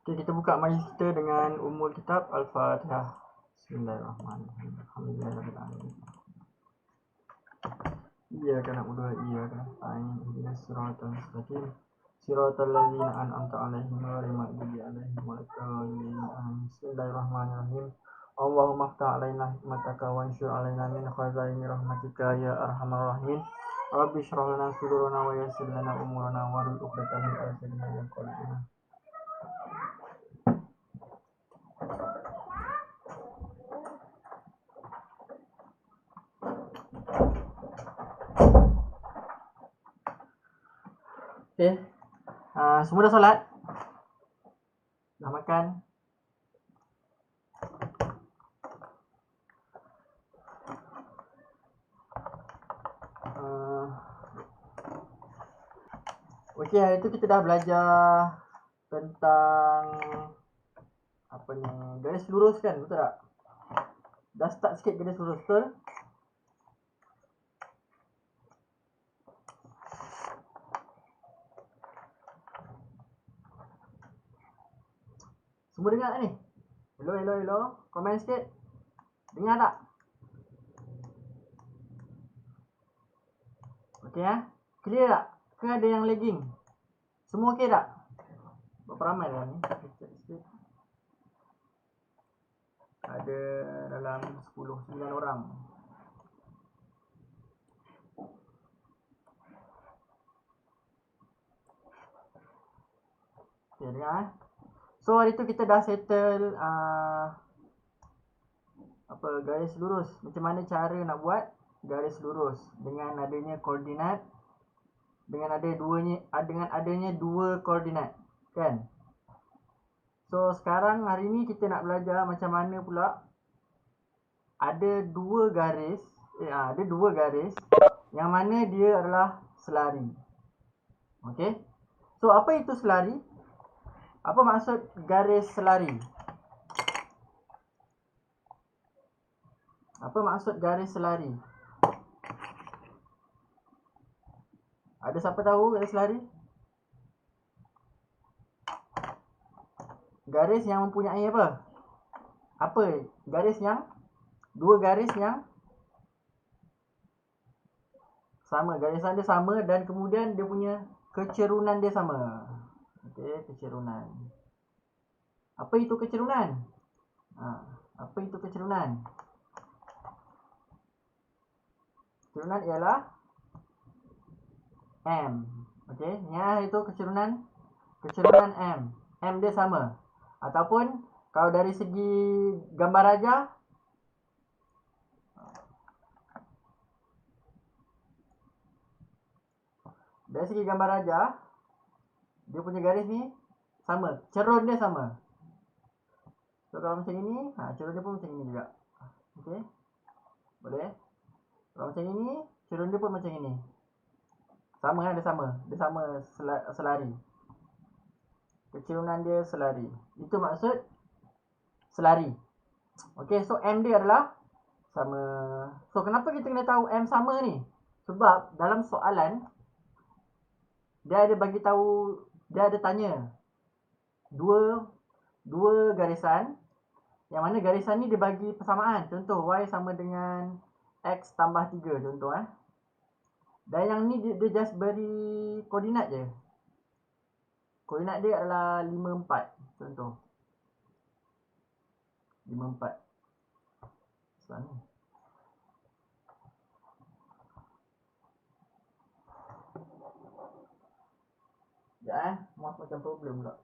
Okay, kita buka majlis kita dengan Ummul Kitab Al-Fatihah. Bismillahirrahmanirrahim. Alhamdulillahirabbil alamin. Iyyaka na'budu wa iyyaka nasta'in. Ihdinas siratal mustaqim. Siratal ladzina an'amta 'alaihim ghairil maghdubi 'alaihim waladdallin. Bismillahirrahmanirrahim. Allahumma iftah 'alaina hikmataka wa anshur 'alaina min khazaini rahmatika ya arhamar rahimin. Rabbi shrah lana sudurana wa yassir lana umurana wahlul 'uqdatam min lisanina yafqahu qawli. Okay. Semua dah solat? Dah makan? Okay, hari tu kita dah belajar tentang apa ni, garis lurus kan, betul tak? Dah start sikit garis lurus, betul? Semua dengar tak ni? Hello. Komen sikit. Dengar tak? Okay clear tak? Ke ada yang lagging? Semua okay tak? Berapa ramai dah ni? Sikit. Ada dalam 9 orang. Okay, dengar So hari tu kita dah settle garis lurus. Macam mana cara nak buat garis lurus dengan adanya koordinat, dengan adanya dua koordinat, kan? So sekarang hari ni kita nak belajar macam mana pula ada dua garis yang mana dia adalah selari. Okay. So apa itu selari? Apa maksud garis selari? Apa maksud garis selari? Ada siapa tahu garis selari? Garis yang mempunyai apa? Apa? Garis yang dua garis yang sama, garisan dia sama dan kemudian dia punya kecerunan dia sama. Okey, kecerunan. Apa itu kecerunan? Apa itu kecerunan? Kecerunan ialah M. Okey, ni itu kecerunan M. M dia sama. Ataupun kalau dari segi gambar rajah, dia punya garis ni sama, cerun dia sama. So kalau macam ini, cerun dia pun macam ini juga. Okey, boleh. Kalau macam ini, cerun dia pun macam ini. Sama kan, dia sama selari. Kecerunan dia selari. Itu maksud selari. Okey, so M dia adalah sama. So kenapa kita kena tahu M sama ni? Sebab dalam soalan dia ada tanya dua garisan, yang mana garisan ni dia bagi persamaan. Contoh Y sama dengan X tambah 3 contoh Dan yang ni dia just beri koordinat je. Koordinat dia adalah 5, 4 contoh. 5, 4. Sana. Ya maaf macam problem pula.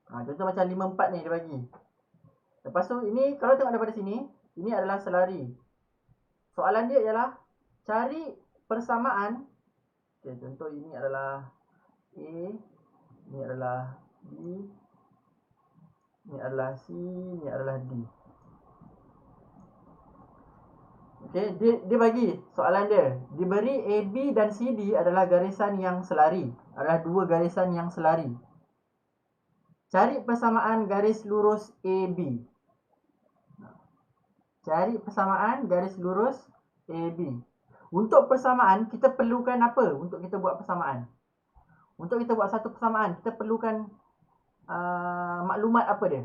Contoh macam 5, 4 ni dia bagi. Lepas tu ini kalau tengok daripada sini, ini adalah selari. Soalan dia ialah cari persamaan. Okay, contoh ini adalah A, ini adalah B, ini adalah C, ini adalah D. Okay, dia bagi soalan dia. Diberi AB dan CD adalah garisan yang selari. Adalah dua garisan yang selari. Cari persamaan garis lurus AB. cari persamaan garis lurus AB. Untuk persamaan, kita perlukan apa untuk kita buat persamaan? Untuk kita buat satu persamaan, kita perlukan maklumat apa dia?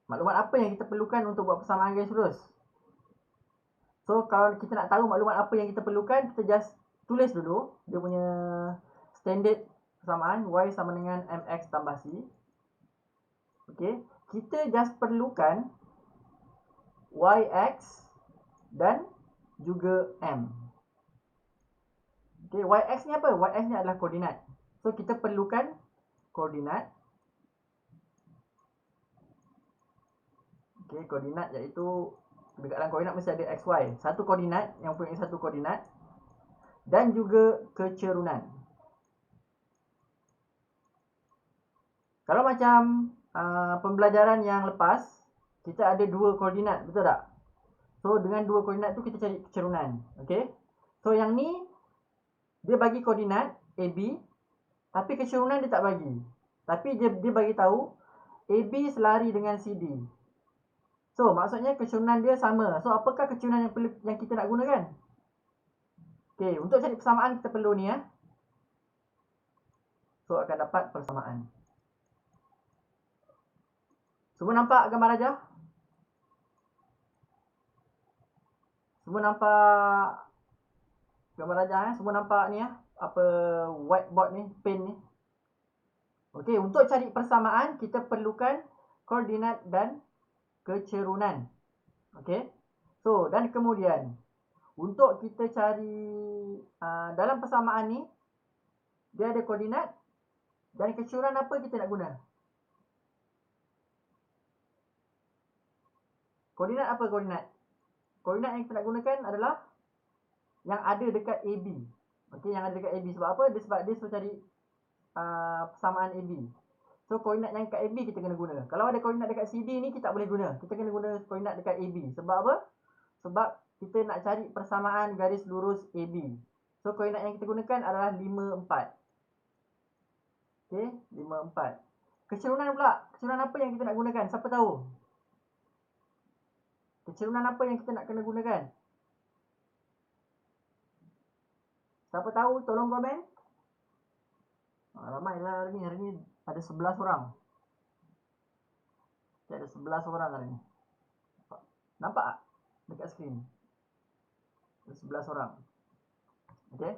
Maklumat apa yang kita perlukan untuk buat persamaan garis lurus? So, kalau kita nak tahu maklumat apa yang kita perlukan, kita just tulis dulu dia punya standard persamaan y sama dengan mx tambah c. Okey, kita just perlukan yx dan juga m. Okey, yx ni apa? Yx ni adalah koordinat. So, kita perlukan koordinat. Okey, koordinat iaitu dekat dalam koordinat mesti ada xy. Satu koordinat yang punya satu koordinat dan juga kecerunan. Kalau macam pembelajaran yang lepas, kita ada dua koordinat, betul tak? So, dengan dua koordinat tu kita cari kecerunan. Okey. So, yang ni dia bagi koordinat AB, tapi kecerunan dia tak bagi. Tapi dia bagi tahu AB selari dengan CD. So, maksudnya kecerunan dia sama. So, apakah kecerunan yang kita nak gunakan? Okey, untuk cari persamaan kita perlu ni ya. So, akan dapat persamaan. Semua nampak gambar rajah? Semua nampak gambar rajah ya? Semua nampak ni ya? Apa whiteboard ni, pen ni? Okey, untuk cari persamaan kita perlukan koordinat dan kecerunan. Okey. So, dan kemudian untuk kita cari dalam persamaan ni dia ada koordinat dan kecerunan apa kita nak guna? Koordinat apa koordinat? Koordinat yang kita nak gunakan adalah yang ada dekat AB. Okey, yang ada dekat AB sebab apa? Sebab dia suruh cari persamaan AB. So, koordinat yang dekat AB kita kena guna. Kalau ada koordinat dekat CD ni kita tak boleh guna. Kita kena guna koordinat dekat AB. Sebab apa? Sebab kita nak cari persamaan garis lurus AB. So, koordinat yang kita gunakan adalah 5, 4. Okey, 5, 4. Kecerunan pula. Kecerunan apa yang kita nak gunakan? Siapa tahu? Kecerunan apa yang kita nak kena gunakan? Siapa tahu? Tolong komen. Ramailah hari ni. Hari ni ada 11 orang. Okay, ada 11 orang hari ni. Nampak tak? Dekat skrin. Ada 11 orang. Okey.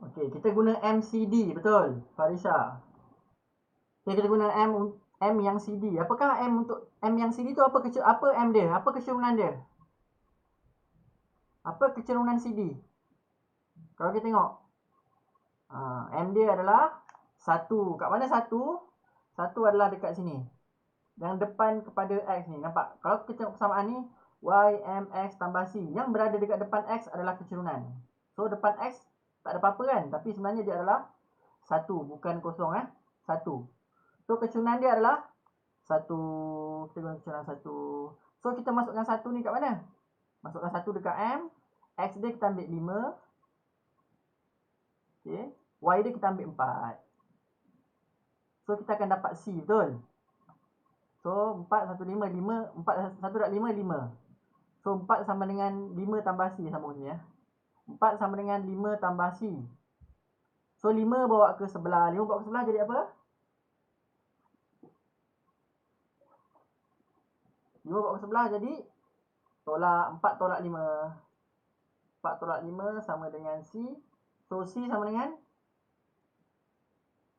Okey, kita guna MCD, betul? Farisha. Okey, kita guna M yang CD. Apakah M untuk M yang CD tu apa M dia? Apa kecerunan dia? Apa kecerunan CD? Kalau kita tengok. M dia adalah 1. Kat mana 1? 1 adalah dekat sini. Yang depan kepada X ni. Nampak? Kalau kita tengok persamaan ni, Y, M, X tambah C. Yang berada dekat depan X adalah kecerunan. So, depan X tak ada apa-apa kan? Tapi sebenarnya dia adalah 1. Bukan kosong 1. So, kecerunan dia adalah 1. Kita guna kecerunan 1. So, kita masukkan 1 ni kat mana? Masukkan 1 dekat M. X dia kita ambil 5. Okay. Y dia kita ambil 4. So, kita akan dapat C, betul? So, 4, 1, 5, 5. 4, 1 dak 5, 5. So, 4 sama dengan 5 tambah C sama ni ya. 4 sama dengan 5 tambah C. So, 5 bawa ke sebelah. 5 bawa ke sebelah jadi apa? 5 bawa ke sebelah jadi tolak 4 tolak 5. 4 tolak 5 sama dengan C. So, C sama dengan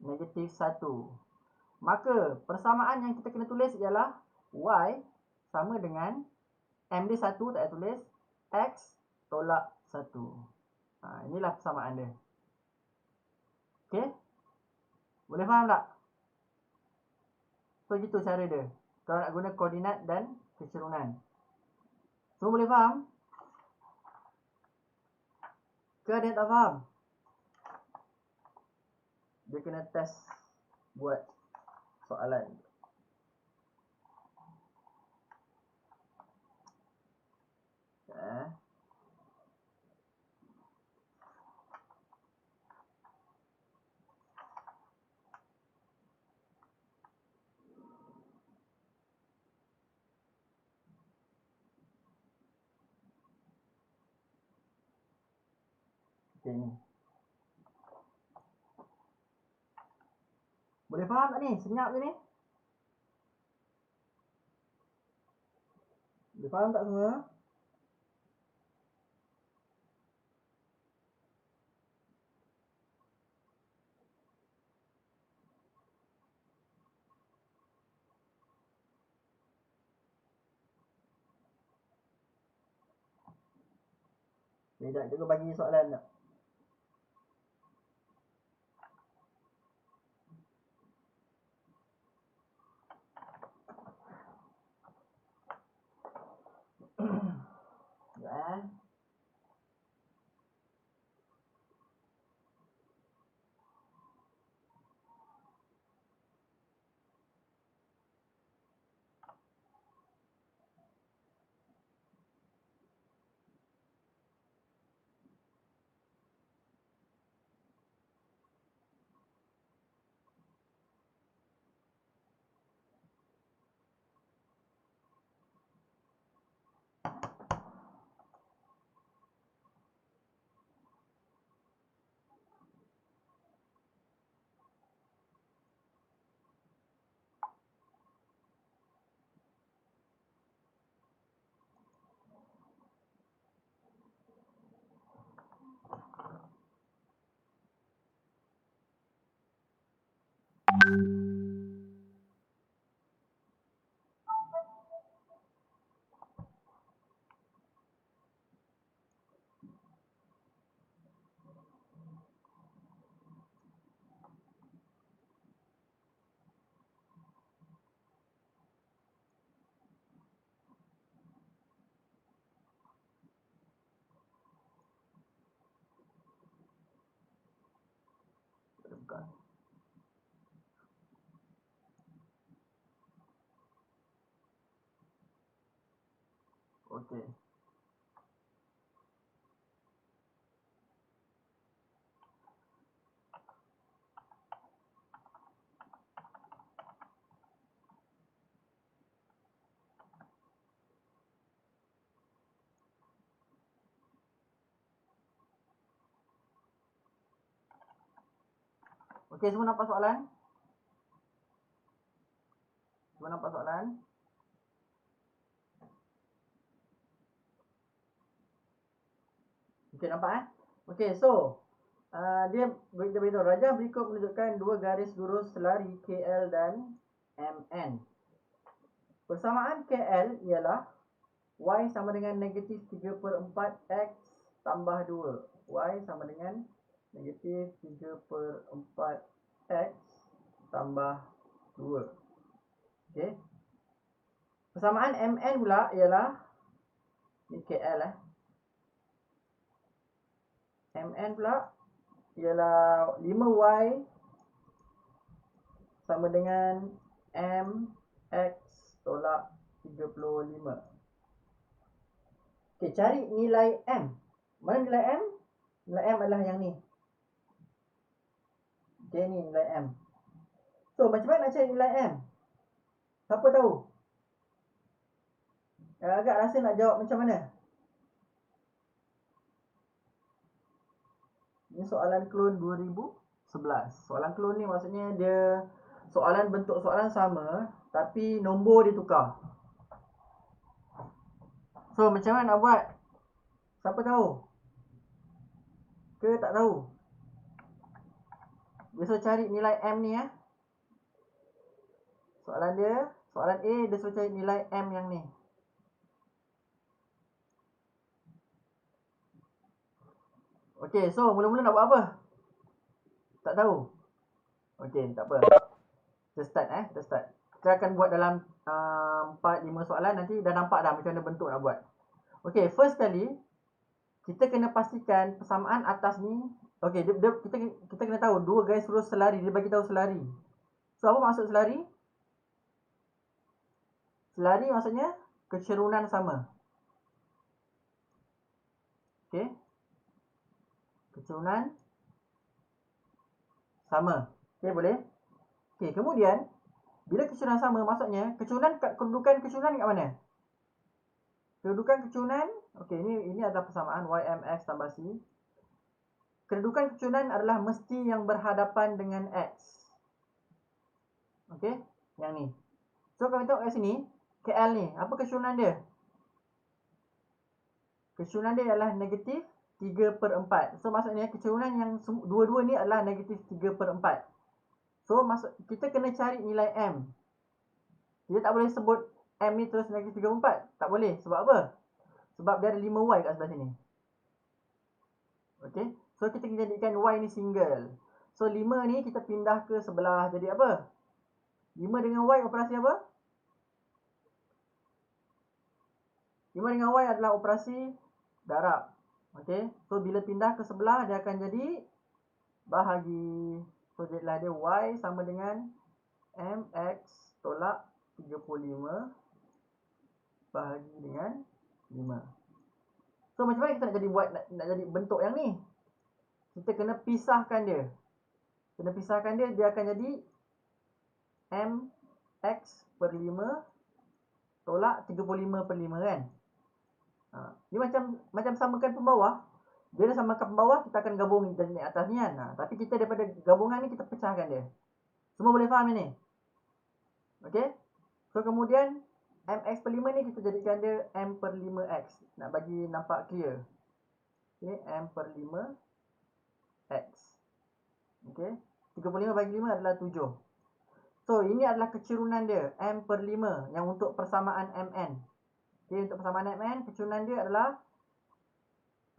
negatif 1. Maka, persamaan yang kita kena tulis ialah Y sama dengan M dia 1, tak payah tulis. X tolak 1. Inilah persamaan dia. Okey? Boleh faham tak? So, gitu cara dia. Kalau nak guna koordinat dan kecerunan. Semua boleh faham? Ke ada yang tak faham? Dia kena test buat soalan. Okey ni. Boleh faham tak ni? Senyap je ni. Boleh faham tak semua? Sekejap, cikgu bagi soalan tak? Sekejap buka. Okey. Okey, semua nampak soalan? Semua nampak soalan? Okey, nampak Okey, so dia beritahu rajah berikut menunjukkan dua garis lurus selari KL dan MN. Persamaan KL ialah Y sama dengan negatif 3/4 X tambah 2. Y sama dengan negatif 3/4 X tambah 2. Okey. Persamaan MN pula ialah ni KL MN pula ialah 5Y sama dengan MX tolak 35. Okey, cari nilai M. Mana nilai M? Nilai M adalah yang ni. Okey, ni nilai M. So, macam mana nak cari nilai M? Siapa tahu? Agak rasa nak jawab macam mana? Ini soalan klon 2011. Soalan klon ni maksudnya dia soalan bentuk soalan sama tapi nombor dia tukar. So, macam mana nak buat? Siapa tahu? Ke tak tahu? Dia suruh cari nilai M ni Soalan dia, soalan A dia suruh cari nilai M yang ni. Okey, so mula-mula nak buat apa? Tak tahu? Okey, tak apa. Kita start kita start. Kita akan buat dalam 4-5 soalan, nanti dah nampak dah macam mana bentuk nak buat. Okey, first kali kita kena pastikan persamaan atas ni. Okey, kita kena tahu dua garis lurus selari, dia bagi tahu selari. So apa maksud selari? Selari maksudnya kecerunan sama. Okey. Kecerunan sama. Okey, boleh? Okey, kemudian bila kecerunan sama maksudnya kedudukan kecerunan kat mana? Kedudukan kecerunan, okey, ini adalah persamaan YMX tambah C. kedudukan kecunan adalah mesti yang berhadapan dengan X. Okey, yang ni. So kalau kita tengok kat sini, KL ni, apa kecunan dia? Kecunan dia adalah negatif 3/4. So maksudnya kecunan yang dua-dua ni adalah negatif 3/4. So maksud kita kena cari nilai M. Kita tak boleh sebut M ni terus negatif 3/4. Tak boleh. Sebab apa? Sebab dia ada 5Y kat sebelah sini. Okey. So kita kena jadikan Y ni single. So 5 ni kita pindah ke sebelah. Jadi apa? 5 dengan Y operasi apa? 5 dengan Y adalah operasi darab. Okey. So bila pindah ke sebelah dia akan jadi bahagi. So jadilah dia Y sama dengan MX tolak 35 bahagi dengan 5. So macam mana kita nak jadi buat nak jadi bentuk yang ni? Kita kena pisahkan dia. Kena pisahkan dia, dia akan jadi MX per 5 tolak 35/5 kan? Ni macam samakan pembawah. Bila samakan pembawah, kita akan gabung jadi atas ni kan? Tapi kita daripada gabungan ni, kita pecahkan dia. Semua boleh faham ini? Okay? So kemudian MX per 5 ni kita jadikan dia M per 5X. Nak bagi nampak clear. Okay, M per 5X. Okay, 35 bagi 5 adalah 7. So ini adalah kecerunan dia, M per 5 yang untuk persamaan MN. Okay, untuk persamaan MN, kecerunan dia adalah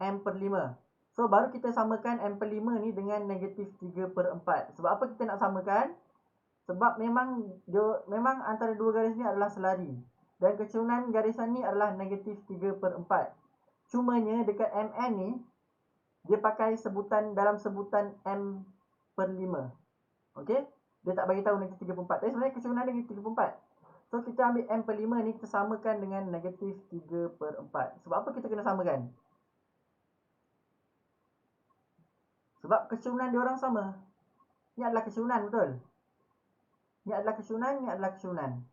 M per 5. So baru kita samakan M per 5 ni dengan negatif 3/4. Sebab apa kita nak samakan? Sebab memang antara dua garis ni adalah selari. Dan kecerunan garisan ni adalah negatif 3/4. Cumanya dekat MN ni, dia pakai sebutan dalam sebutan M per 5. Okey? Dia tak bagi tahu negatif 3/4. Tapi sebenarnya kecerunan dia negatif 3/4. So kita ambil M per 5 ni, kita samakan dengan negatif 3/4. Sebab apa kita kena samakan? Sebab kecerunan dia orang sama. Ni adalah kecerunan, betul? Ni adalah kecerunan, ni adalah kecerunan.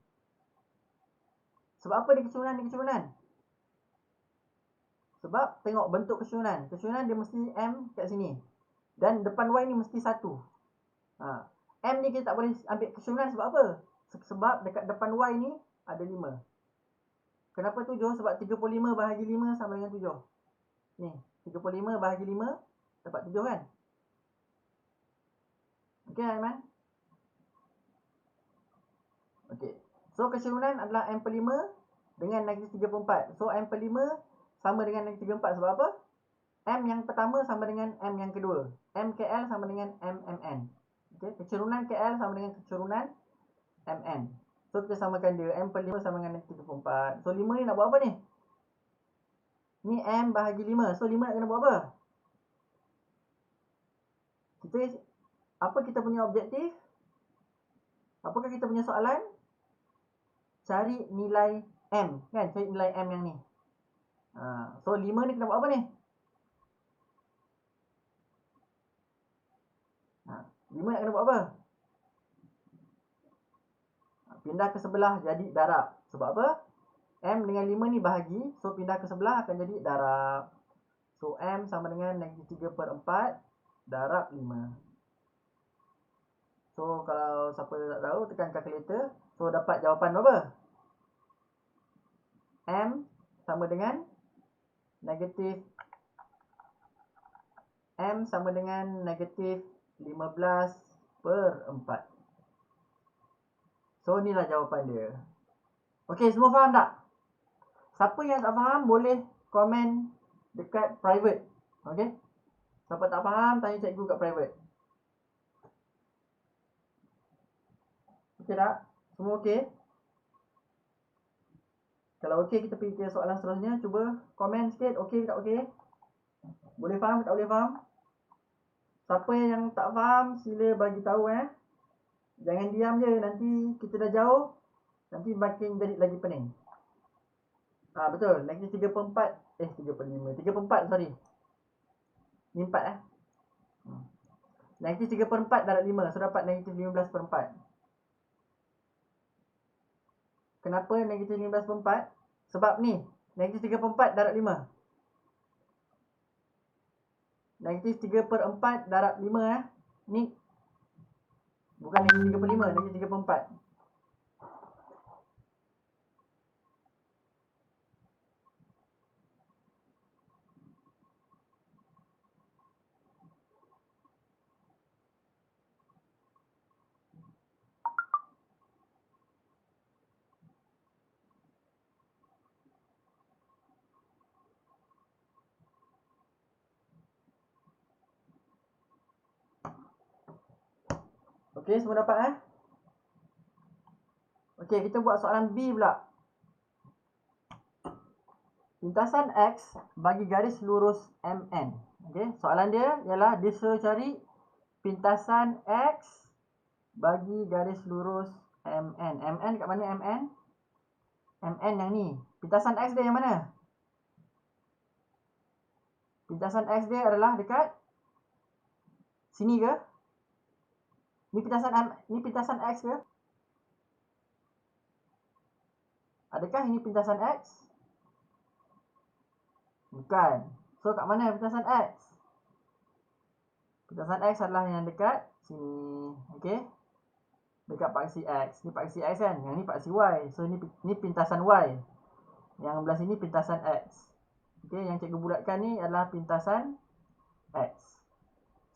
Sebab apa dia kecerunan, ni kecerunan? Sebab tengok bentuk kecerunan. Kecerunan dia mesti M kat sini. Dan depan Y ni mesti 1. M ni kita tak boleh ambil kecerunan sebab apa? Sebab dekat depan Y ni ada 5. Kenapa 7? Sebab 35 bahagi 5 sama dengan 7. Ni, 35 bahagi 5 dapat 7 kan? Okey Aiman? Okey. So kecerunan adalah M per 5 dengan negatif 3/4. So M per 5 sama dengan negatif 3/4 sebab apa? M yang pertama sama dengan M yang kedua. MKL sama dengan MMN. Okey, kecerunan KL sama dengan kecerunan MN. So kita samakan dia, M per 5 sama dengan negatif 3/4. So 5 ni nak buat apa ni? Ni M bahagi 5. So 5 nak kena buat apa? Apa kita punya objektif? Apakah kita punya soalan? Cari nilai M, kan? Cari nilai M yang ni. So 5 ni kena buat apa ni? 5 nak kena buat apa? Pindah ke sebelah jadi darab. Sebab apa? M dengan 5 ni bahagi. So pindah ke sebelah akan jadi darab. So M sama dengan negatif 3/4 darab 5. So kalau siapa tak tahu, tekan kalkulator. So dapat jawapan berapa? M sama dengan negatif 15/4. So inilah jawapan dia. Okey, semua faham tak? Siapa yang tak faham boleh komen dekat private. Okey? Siapa tak faham, tanya cikgu kat private. Okey tak? Semua okey? Kalau okey, kita pergi ke soalan seterusnya. Cuba komen sikit, okey tak okey? Boleh faham tak boleh faham? Siapa yang tak faham, sila bagi tahu Jangan diam je, nanti kita dah jauh, nanti makin jadi lagi pening. Betul, negatif 3/4. 3/5. 3/4, sorry. Ni 4 Negatif 3/4 darab 5. So dapat negatif 15/4. Kenapa negatif 15/4? Sebab ni, negatif 3/4 darab 5. Negatif 3/4 darab 5 Ni bukan negatif 3/5, negatif 3/4. Okey, semua dapat Okey, kita buat soalan B pula. Pintasan X bagi garis lurus MN. Okey, soalan dia ialah dia suruh cari pintasan X bagi garis lurus MN. MN kat mana MN? MN yang ni. Pintasan X dia yang mana? Pintasan X dia adalah dekat sini ke? Ni pintasan X ke? Adakah ini pintasan X? Bukan. So kat mana pintasan X? Pintasan X adalah yang dekat sini. Okey. Dekat paksi X. Ni paksi X kan? Yang ni paksi Y. So ni pintasan Y. Yang belah sini pintasan X. Okey, yang cikgu bulatkan ni adalah pintasan X.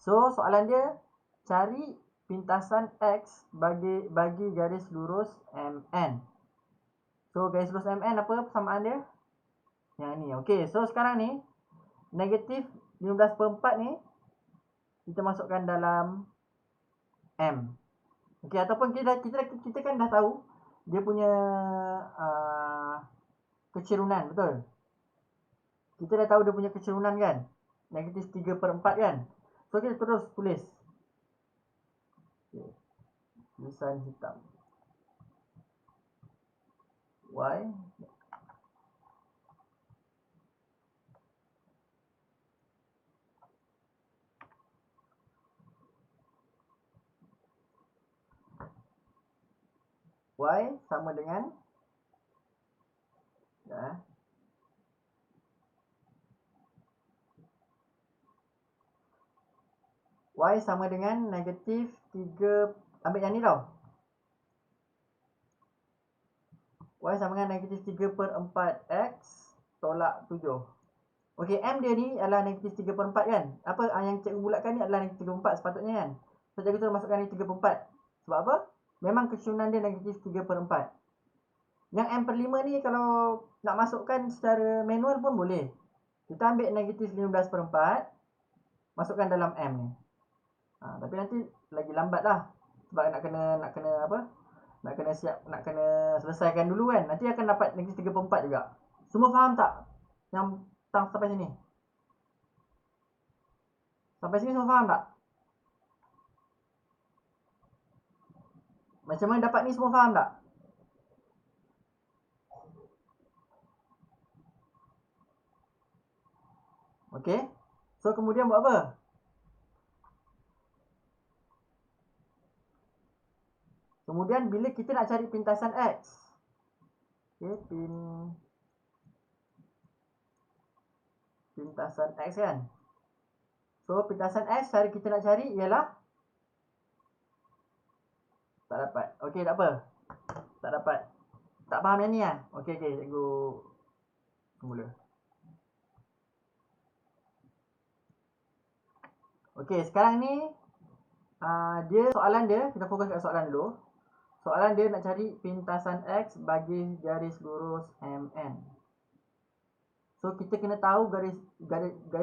So soalan dia cari pintasan X bagi garis lurus MN. So garis lurus MN apa persamaan dia? Yang ni. Okey, so sekarang ni negatif 15/4 ni kita masukkan dalam M. Okey, ataupun kita kan dah tahu dia punya kecerunan, betul? Kita dah tahu dia punya kecerunan kan? Negatif 3/4 kan? So kita terus tulis. Okay. Tulisan hitam. Y sama dengan Y sama dengan negatif 3. Ambil yang ni tau. Y sama dengan negatif 3/4 X tolak 7. Okey, M dia ni adalah negatif 3/4 kan? Apa yang cikgu bulatkan ni adalah negatif 3/4 sepatutnya kan? So cikgu terus masukkan negatif 3/4. Sebab apa? Memang kecerunan dia negatif 3/4. Yang M/5 ni kalau nak masukkan secara manual pun boleh. Kita ambil negatif 15/4, masukkan dalam M ni. Tapi nanti lagi lambat lah. Sebab nak kena apa? Nak kena selesaikan dulu kan. Nanti akan dapat negatif 3/4 juga. Semua faham tak? Yang sampai sini. Sampai sini semua faham tak? Macam mana dapat ni semua faham tak? Okey. So kemudian buat apa? Kemudian bila kita nak cari pintasan X. Okey, pintasan X kan? So pintasan X cara kita nak cari ialah tak dapat. Okey, tak apa. Tak dapat. Tak faham yang ni lah. Okey, cikgu mula. Okey, sekarang ni dia soalan dia, kita fokus kat soalan dulu. Soalan dia nak cari pintasan X bagi garis lurus MN. So kita kena tahu garis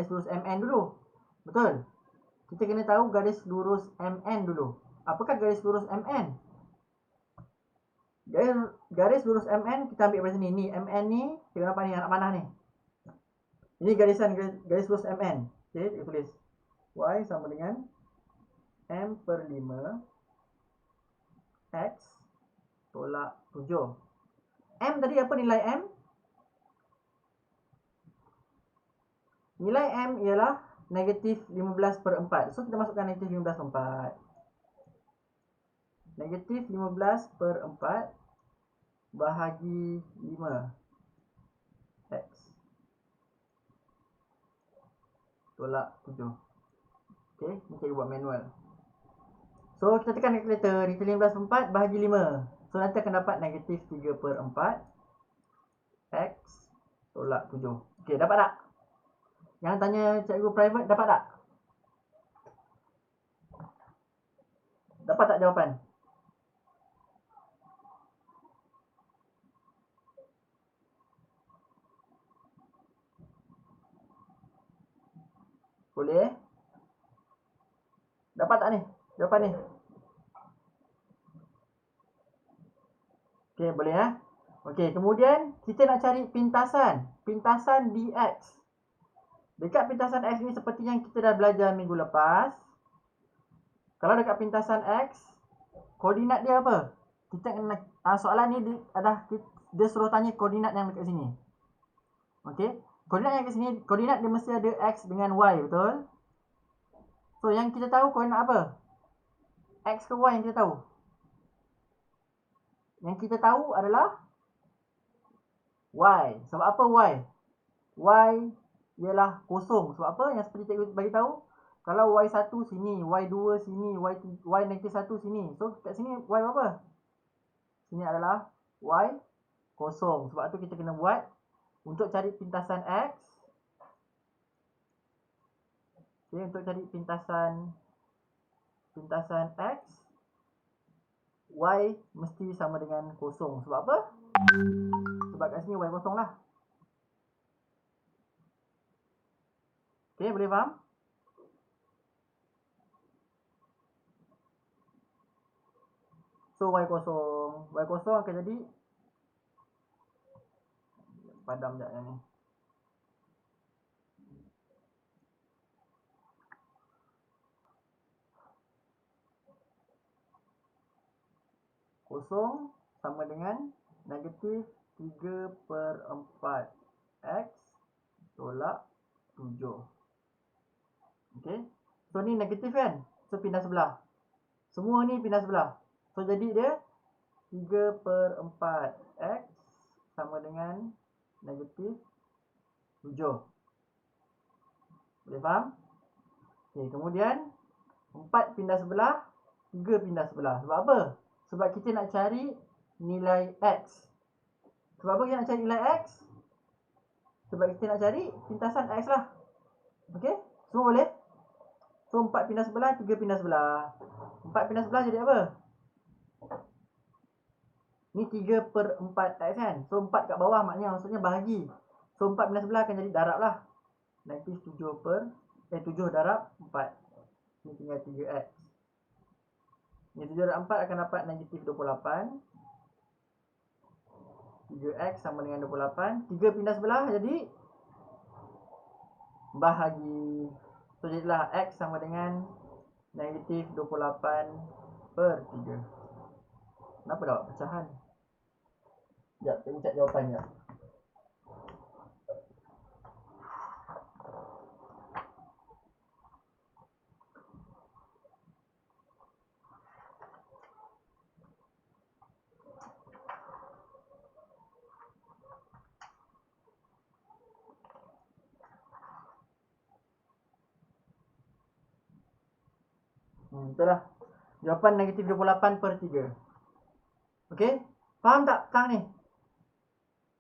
lurus MN dulu. Betul? Kita kena tahu garis lurus MN dulu. Apakah garis lurus MN? Garis lurus MN kita ambil dari sini. Ni MN ni, kita nampak ni anak panah ni. Ini garis lurus MN. Okey, kita tulis Y sama dengan M/5 X tolak 7. M tadi apa nilai M? Nilai M ialah negatif 15/4. So kita masukkan negatif 15/4. Negatif 15/4 bahagi 5 X tolak 7. Okay, ni cikgu buat manual. So kita tekan kalkulator, ni 15/4 bahagi 5. So nanti akan dapat negatif 3/4 X tolak 7. Okay, dapat tak? Yang tanya cikgu private, dapat tak? Dapat tak jawapan? Boleh? Dapat tak ni jawapan ni? Okay, boleh ya? Okay, kemudian kita nak cari pintasan dx. Dekat pintasan x ni seperti yang kita dah belajar minggu lepas. Kalau dekat pintasan x, koordinat dia apa? Kita kena soalan ni dia suruh tanya koordinat yang dekat sini. Okey, koordinat yang dekat sini, koordinat dia mesti ada x dengan y, betul? So yang kita tahu koordinat apa? X ke y yang kita tahu? Yang kita tahu adalah y. Sebab apa y? Y ialah kosong. Sebab apa? Yang seperti cikgu bagi tahu, kalau y1 sini, y2 sini, y negatif 1 sini. So kat sini y apa? Sini adalah y kosong. Sebab tu kita kena buat untuk cari pintasan x. Okay, untuk cari pintasan x, y mesti sama dengan kosong. Sebab apa? Sebab kat sini y kosong lah. Okay, boleh faham? So y kosong akan jadi, padam sekejap yang ni. Kosong sama dengan negatif 3/4 X tolak 7. Okay, so ni negatif kan? So pindah sebelah. Semua ni pindah sebelah. So jadi dia 3/4 X sama dengan negatif 7. Boleh faham? Okay, kemudian 4 pindah sebelah, 3 pindah sebelah. Sebab apa? Sebab kita nak cari nilai X. Sebab apa kita nak cari nilai X? Sebab kita nak cari pintasan X lah. Okay, semua boleh? So 4 pindah sebelah, 3 pindah sebelah. 4 pindah sebelah jadi apa? Ni 3/4 X kan? So 4 kat bawah maknanya maksudnya bahagi. So 4 pindah sebelah akan jadi darab lah. Negatif 7 darab 4. Ni tinggal 3X. Ni 7 darab 4 akan dapat negatif 28. 3X sama dengan 28. 3 pindah sebelah jadi bahagi. So jadilah X sama dengan negatif 28/3. Kenapa dapat pecahan? Sekejap, kita cek jawapan sekejap. Betul lah. Jawapan negatif 28/3. Okey, faham tak tang ni?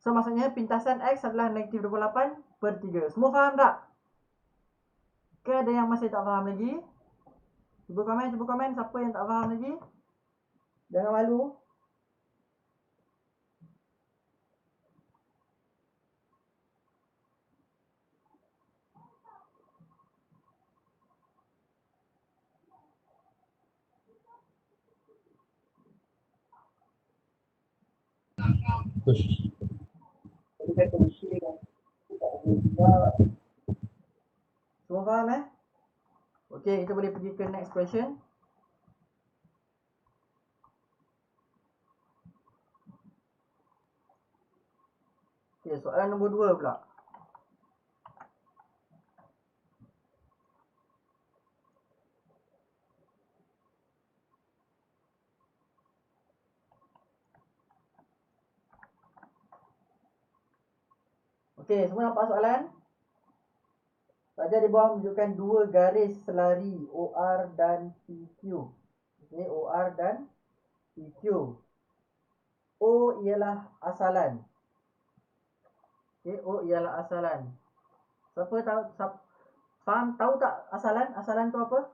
So maksudnya pintasan X adalah negatif 28/3. Semua faham tak? Ke ada yang masih tak faham lagi? Cuba komen siapa yang tak faham lagi. Jangan malu. Semua faham Okey, kita boleh pergi ke next question. Okey, soalan nombor 2 pula. Okey, semua nampak soalan? Pelajar di bawah menunjukkan dua garis selari OR dan PQ. Okay, OR dan PQ. O ialah asalan. Okay, O ialah asalan. Siapa tahu, faham, tahu tak asalan? Asalan tu apa?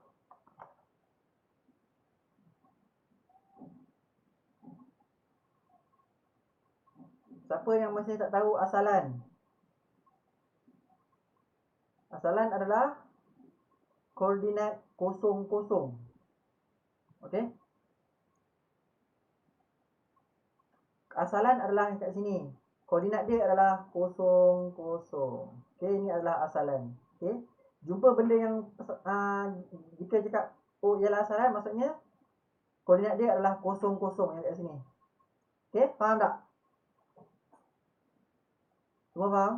Siapa yang masih tak tahu asalan? Asalan adalah koordinat kosong-kosong. Okey? Asalan adalah kat sini. Koordinat dia adalah kosong-kosong. Okey, ini adalah asalan. Okey? Jumpa benda yang jika cakap oh ialah asalan, maksudnya koordinat dia adalah kosong-kosong yang kat sini. Okey, faham tak? Semua faham?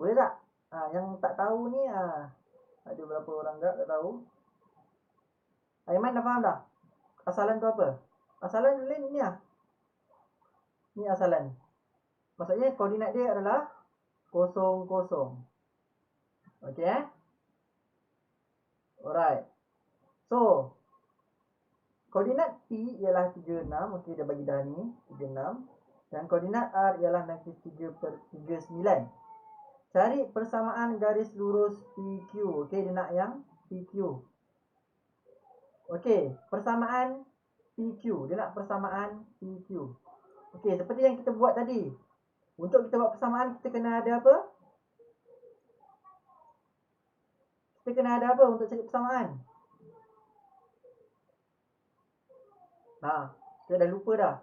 Boleh tak? Yang tak tahu ni ada berapa orang tak tahu. Aiman dah faham tak? Asalan tu apa? Asalan lain ni lah. Ni asalan. Maksudnya koordinat dia adalah kosong kosong. Okay Alright. So koordinat P ialah 36. Okay, dah bagi dah ni 36. Dan koordinat R ialah 93/39. Cari persamaan garis lurus PQ. Okay, dia nak yang PQ. Okay, persamaan PQ. Dia nak persamaan PQ. Okay, seperti yang kita buat tadi. Untuk kita buat persamaan, kita kena ada apa? Kita kena ada apa untuk cari persamaan? Kita dah lupa dah.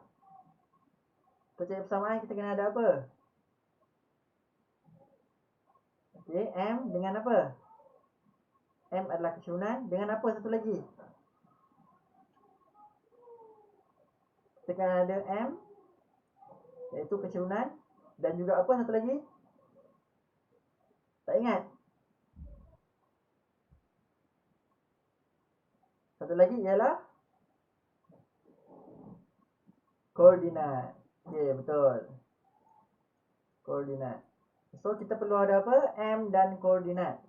Untuk cari persamaan, kita kena ada apa? Okay, M dengan apa? M adalah keculunan. Dengan apa satu lagi? Kita kena ada M, iaitu keculunan. Dan juga apa satu lagi? Tak ingat? Satu lagi ialah koordinat. Okay, betul. Koordinat. So, kita perlu ada apa? M dan koordinat.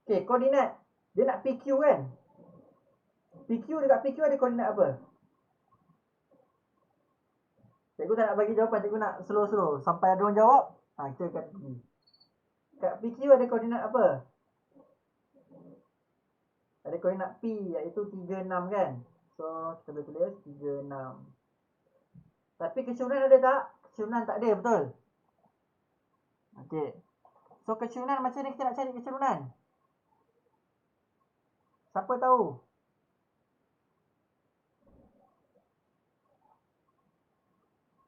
Okay, koordinat. Dia nak PQ kan? PQ, dekat PQ ada koordinat apa? Cikgu tak nak bagi jawapan, cikgu nak slow-slow. Sampai ada orang jawab, kita akan pergi. Kat PQ ada koordinat apa? Ada koordinat P, iaitu 36 kan? So, kita boleh tulis 36. Tapi keculunan ada tak? Keculunan tak ada, betul? Okay. So, keculunan macam mana kita nak cari keculunan? Siapa tahu?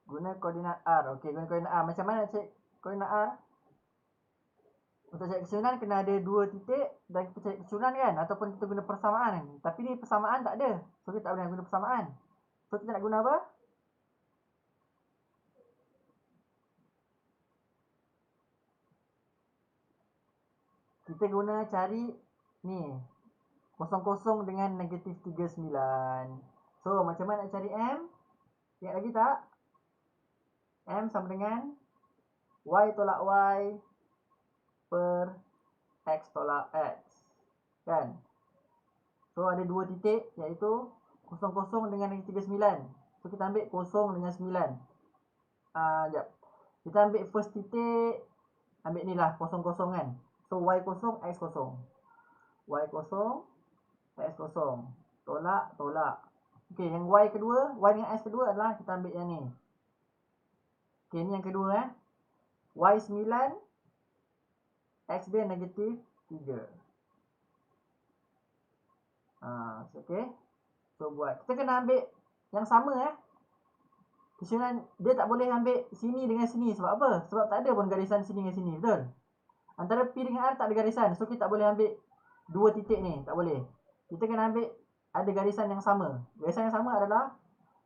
Guna koordinat R. Okay, guna koordinat R. Macam mana nak cari koordinat R? Untuk cari keculunan kena ada 2 titik dan kita cari keculunan kan? Ataupun kita guna persamaan. Tapi ni persamaan tak ada. So, kita tak boleh guna persamaan. So, kita nak guna apa? Kita guna cari ni. 00 dengan negatif 39. So, macam mana nak cari M? Ingat lagi tak? M sama dengan Y tolak Y per X tolak X. Kan? So, ada 2 titik iaitu 00 dengan negatif 39. So, kita ambil 0 dengan 9. Sekejap. Kita ambil first titik. Ambil ni lah 00 kan. So, Y0, X0. Y0, X0. Tolak, tolak. Okay, yang Y kedua, Y dengan X kedua adalah kita ambil yang ni. Okay, ni yang kedua Y9, X dia negatif 3. Okay. So, buat. Kita kena ambil yang sama keculunan dia tak boleh ambil sini dengan sini. Sebab apa? Sebab tak ada pun garisan sini dengan sini. Betul? Antara P dengan R tak ada garisan. So, kita tak boleh ambil 2 titik ni. Tak boleh. Kita kena ambil ada garisan yang sama. Garisan yang sama adalah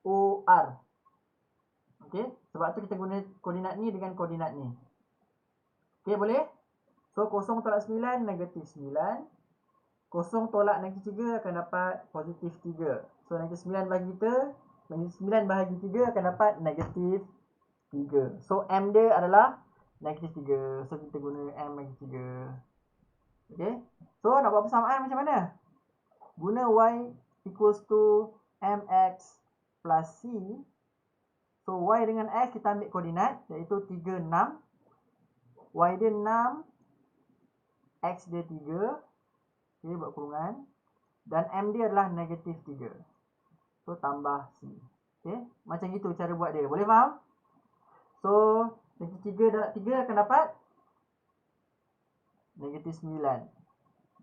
OR. Okay. Sebab tu kita guna koordinat ni dengan koordinat ni. Okay, boleh? So, 0 tolak 9, negatif 9. 0 tolak negatif 3 akan dapat positif 3. So, negatif 9 bagi kita, negatif 9 bahagi 3 akan dapat negatif 3. So M dia adalah negatif 3. So kita guna M negatif 3. Okay. So nak buat persamaan macam mana? Guna Y equals to MX plus C. So Y dengan X kita ambil koordinat, iaitu 3, 6. Y dia 6, X dia 3. Okay, buat kurungan. Dan M dia adalah negatif 3. So tambah C. Okay, macam itu cara buat dia. Boleh faham? So negatif 3 darab 3 akan dapat negatif 9.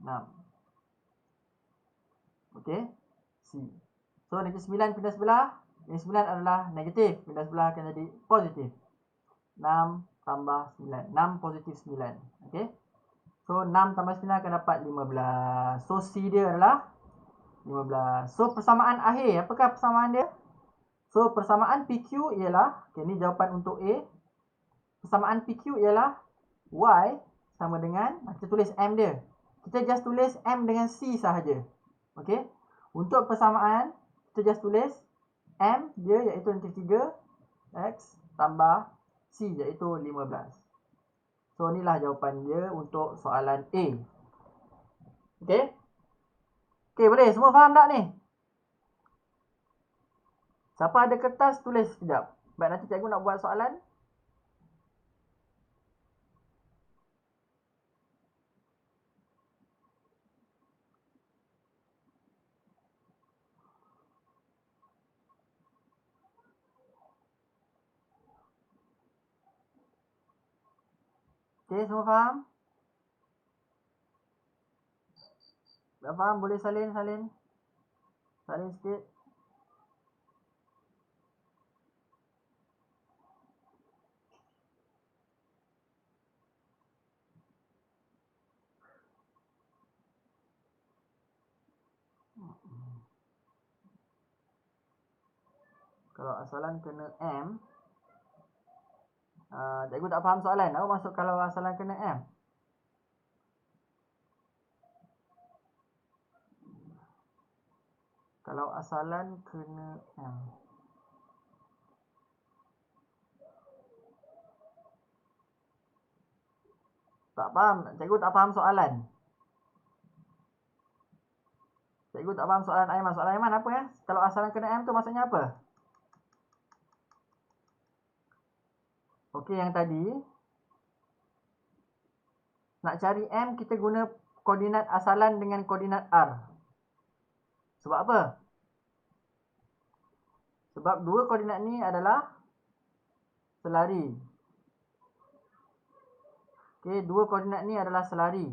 6. Okay, C. So negatif 9 pindah sebelah. Negatif 9 adalah negatif. Pindah sebelah akan jadi positif. 6 tambah 9. 6 positif 9. Okay. So 6 tambah 9 akan dapat 15. So C dia adalah 15. So persamaan akhir. Apakah persamaan dia? So persamaan PQ ialah, okay, ni jawapan untuk A. Persamaan PQ ialah Y sama dengan, kita tulis M dia. Kita just tulis M dengan C sahaja. Okay. Untuk persamaan, kita just tulis M dia iaitu negatif 3. X tambah C iaitu 15. So inilah jawapan dia untuk soalan A. Okay. Okay, boleh? Semua faham tak ni? Siapa ada kertas, tulis sekejap. Baik, nanti cikgu nak buat soalan. Okay, semua faham? Tak faham, boleh salin sikit. Kalau asalan kena M, cikgu tak faham soalan. Apa maksud kalau asalan kena M? Kalau asalan kena M. Tak faham, cikgu tak faham soalan. Cikgu tak faham soalan Aiman. Soalan Aiman apa ya? Kalau asalan kena M tu maksudnya apa? Okey, yang tadi nak cari M, kita guna koordinat asalan dengan koordinat R. Sebab apa? Sebab dua koordinat ni adalah selari. Okey, dua koordinat ni adalah selari.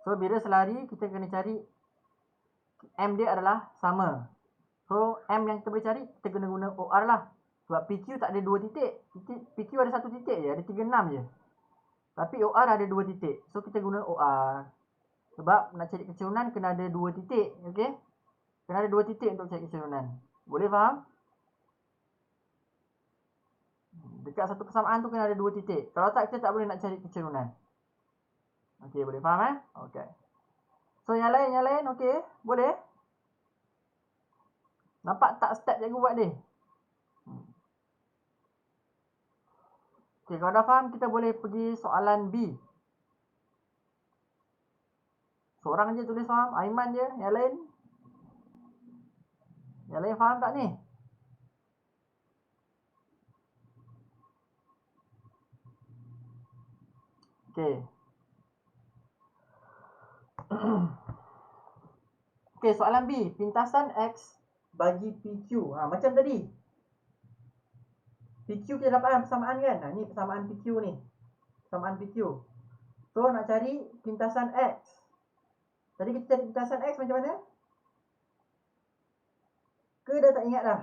So bila selari, kita kena cari M dia adalah sama. So M yang kita boleh cari, kita kena guna OR lah. Sebab PQ tak ada dua titik. PQ ada satu titik je, ada 36 je. Tapi OR ada dua titik. So kita guna OR. Sebab nak cari kecerunan kena ada dua titik. Okay? Kena ada dua titik untuk cari kecerunan. Boleh faham? Dekat satu persamaan tu kena ada dua titik. Kalau tak, kita tak boleh nak cari kecerunan. Okay, boleh faham Okay. So yang lain okay? Boleh? Nampak tak step cikgu buat ni? Okay, kalau dah faham, kita boleh pergi soalan B. Seorang je tulis faham, Aiman je. Yang lain? Yang lain faham tak ni? Okay. Okay, soalan B. Pintasan X bagi PQ. Macam tadi. PQ kita dapat persamaan kan? Ni persamaan PQ ni. Persamaan PQ. So, nak cari pintasan X. Tadi kita cari pintasan X macam mana? Ke dah tak ingat dah?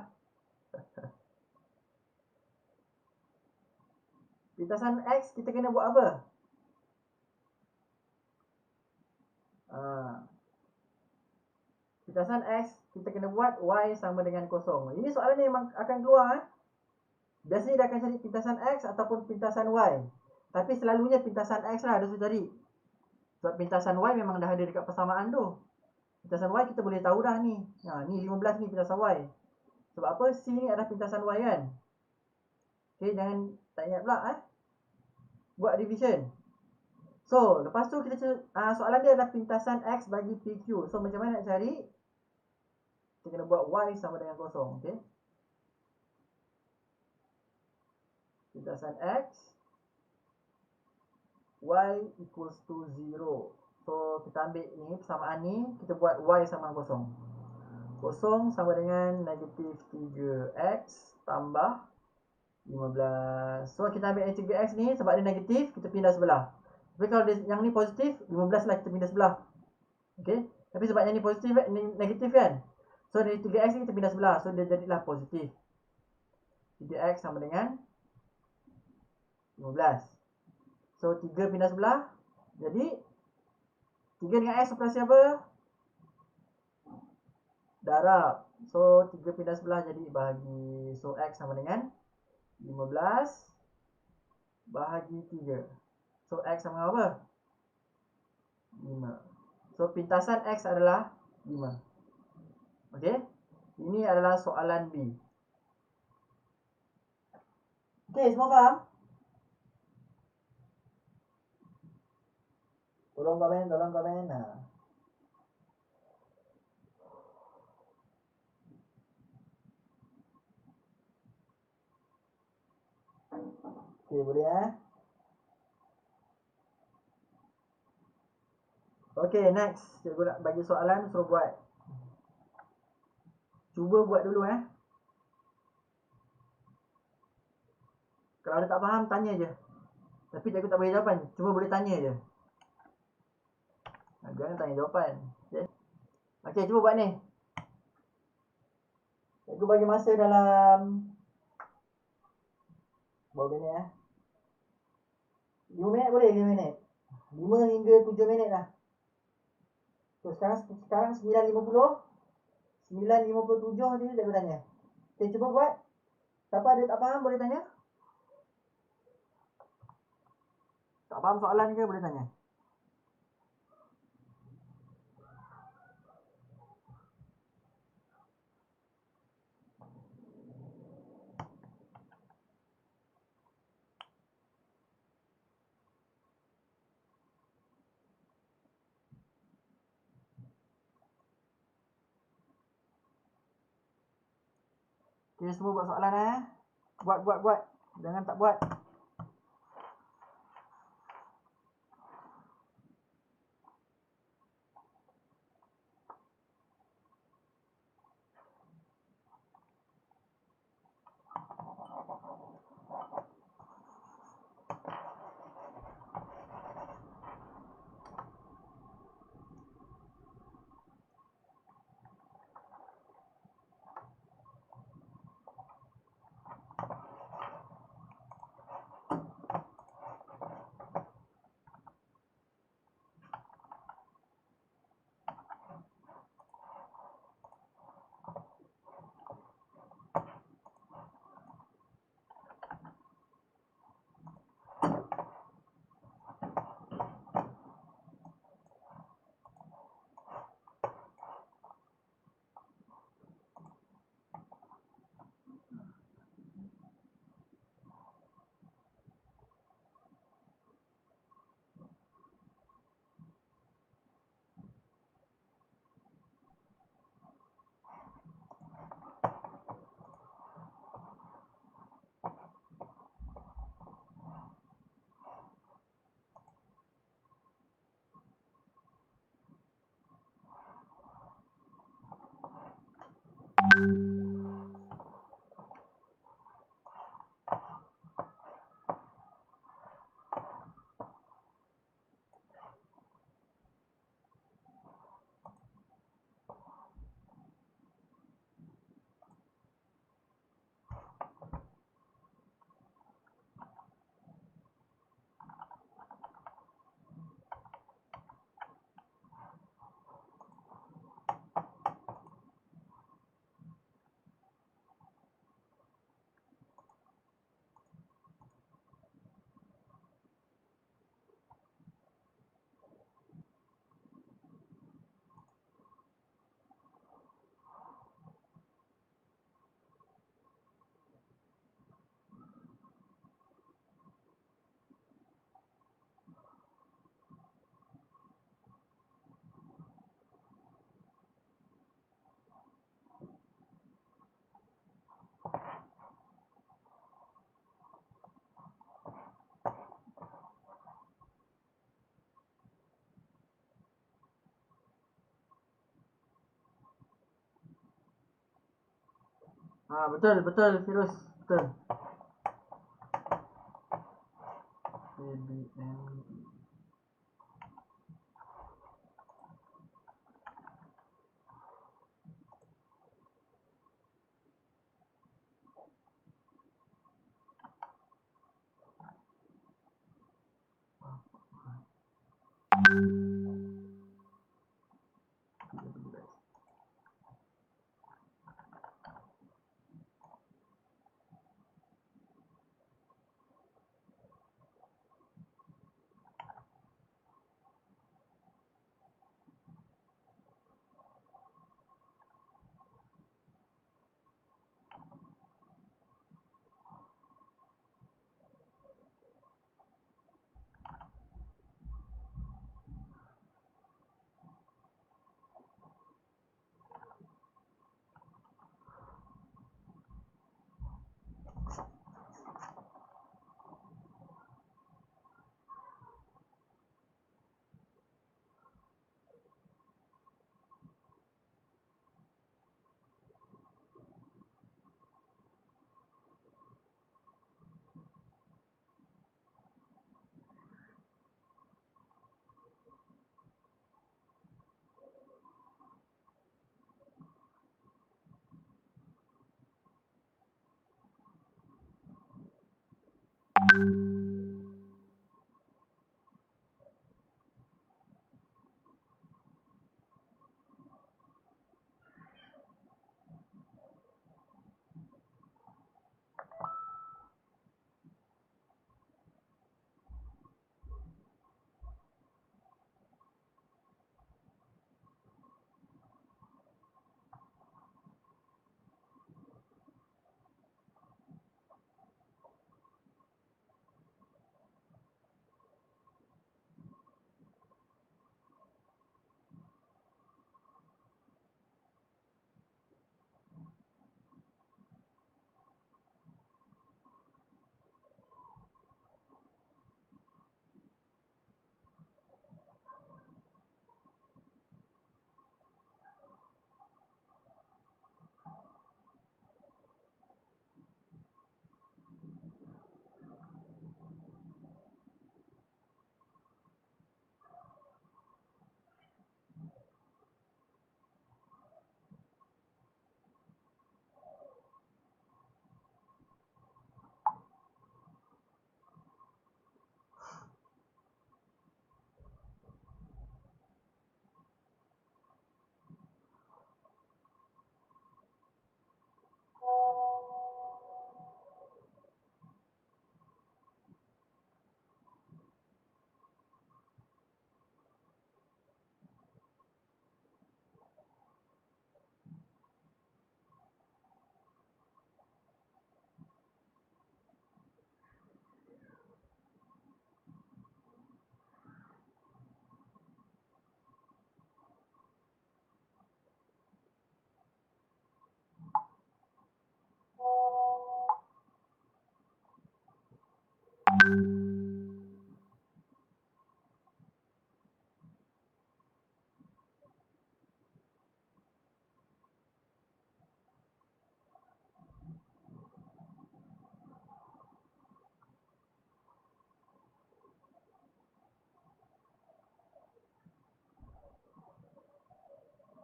Pintasan X kita kena buat apa? Pintasan X kita kena buat Y sama dengan kosong. Ini soalan ni memang akan keluar. Biasanya dia akan cari pintasan X ataupun pintasan Y. Tapi selalunya pintasan X lah dia suruh cari. Sebab pintasan Y memang dah ada dekat persamaan tu. Pintasan Y kita boleh tahu dah ni. Ni 15 ni pintasan Y. Sebab apa? C ni adalah pintasan Y kan. Okay, jangan tak ingat pula buat division. So, lepas tu kita soalan dia adalah pintasan X bagi PQ. So, macam mana nak cari? Kita kena buat Y sama dengan kosong. Okay. Pintasan X, Y equals to 0. So, kita ambil ni, persamaan ni, kita buat Y sama dengan kosong. Kosong sama dengan negatif 3X tambah 15. So, kita ambil yang 3X ni, sebab dia negatif, kita pindah sebelah. Tapi kalau dia, yang ni positif, 15 lah kita pindah sebelah. Okay. Tapi sebab yang ni positif, negatif kan. So, dari 3X ni kita pindah sebelah. So, dia jadilah positif. 3X sama dengan 15. So, 3 pindah sebelah. Jadi, 3 dengan X operasi apa? Darab. So, 3 pindah sebelah jadi bahagi. So, X sama dengan 15 bahagi 3. So, X sama dengan apa? 5. So, pintasan X adalah 5. Okey. Ini adalah soalan B. Okey, semua faham? Tolong komen. Okey, boleh Okey, next. Cikgu nak bagi soalan, suruh buat. Cuba buat dulu Kalau ada tak faham, tanya je. Tapi cikgu tak bagi jawapan. Cuma boleh tanya je. Jangan tanya jawapan. Okey, cuba buat ni. Cikgu bagi masa dalam berapa minit 5 minit boleh? 5 minit. 5 hingga 7 minit lah. So, sekarang 9.50. 9.57 ni cikgu tanya. Okey, cuba buat. Siapa ada tak faham boleh tanya. Tak faham soalan ke boleh tanya. Okey, semua buat soalan Buat. Jangan tak buat. Betul Virus, betul. BBM.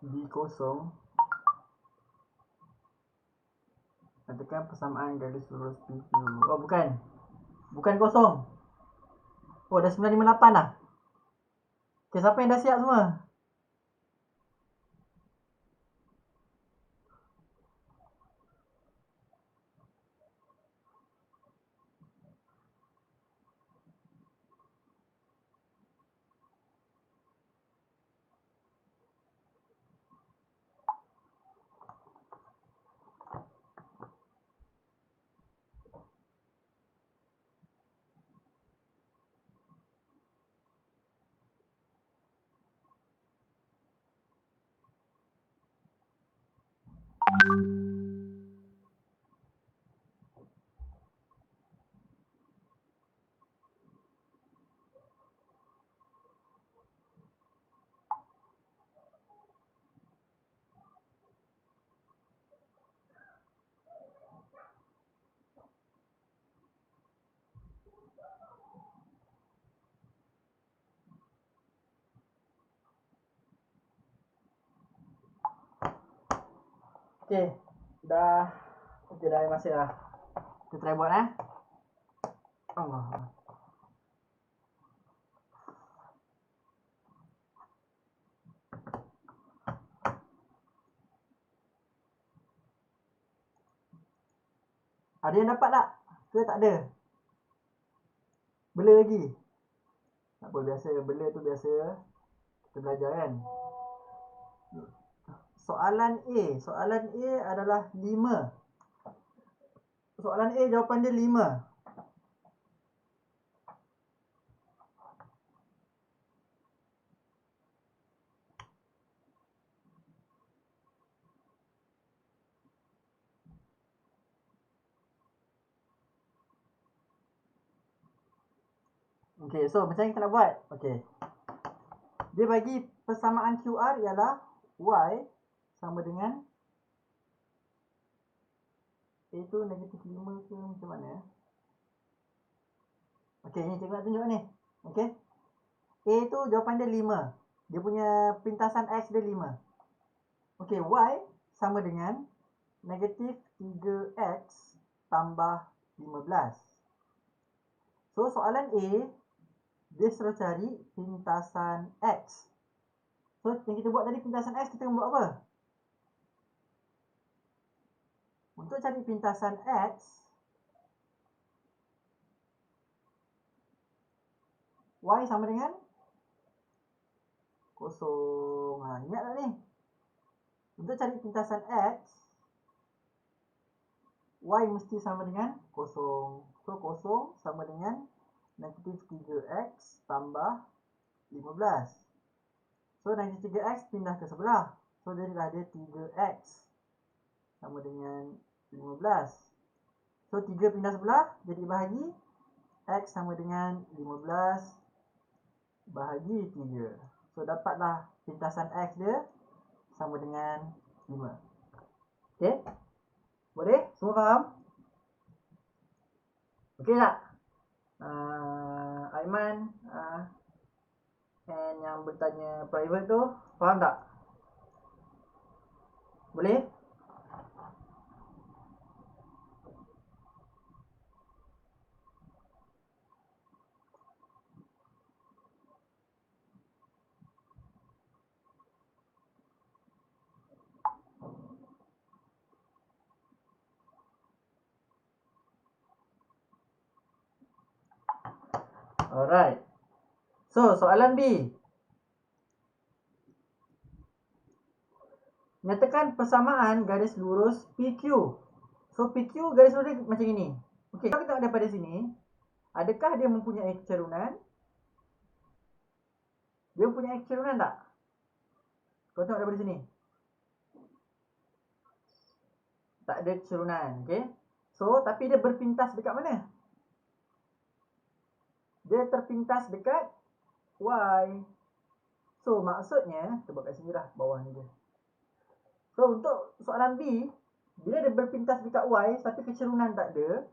B kosong. Katakan persamaan garis lurus PQ. Oh bukan kosong. Oh dah 958 dah. Okay, siapa yang dah siap semua? Okey, dah. Okey, dah masih dah. Kita try buat Allah. Ada yang dapat tak? Ke tak ada? Bela lagi. Tak apa, biasa bela tu biasa kita belajar kan. Soalan A adalah 5. Soalan A jawapan dia 5. Okey, so macam mana kita nak buat? Okey. Dia bagi persamaan QR ialah Y sama dengan A tu negatif 5 ke macam mana? Okey, ni cikgu nak tunjuk ni. Okey. A tu jawapan dia 5. Dia punya pintasan X dia 5. Okey, Y sama dengan negatif 3X tambah 15. So, soalan A, dia suruh cari pintasan X. So, yang kita buat tadi pintasan X, kita buat apa? Untuk cari pintasan X, Y sama dengan kosong. Ingat tak ni? Untuk cari pintasan X, Y mesti sama dengan kosong. So, kosong sama dengan negatif 3X tambah 15. So, negatif 3X pindah ke sebelah. So, dia dah ada 3X sama dengan 15. So, 3 pindah sebelah, jadi bahagi. X sama dengan 15 bahagi 3. So, dapatlah pintasan X dia sama dengan 5. Okay? Boleh? Semua faham? Okay tak? Aiman and yang bertanya private tu, faham tak? Boleh? Alright. So, soalan B. Nyatakan persamaan garis lurus PQ. So, PQ garis lurus macam ini. Okey, kalau kita tengok daripada sini, adakah dia mempunyai kecerunan? Dia mempunyai kecerunan tak? Kau tengok daripada sini. Tak ada kecerunan, okey? So, tapi dia berpintas dekat mana? Dia terpintas dekat Y. So, maksudnya, kita buat kat sini lah, bawah ni dia. So, untuk soalan B, bila dia berpintas dekat Y, tapi kecerunan tak ada.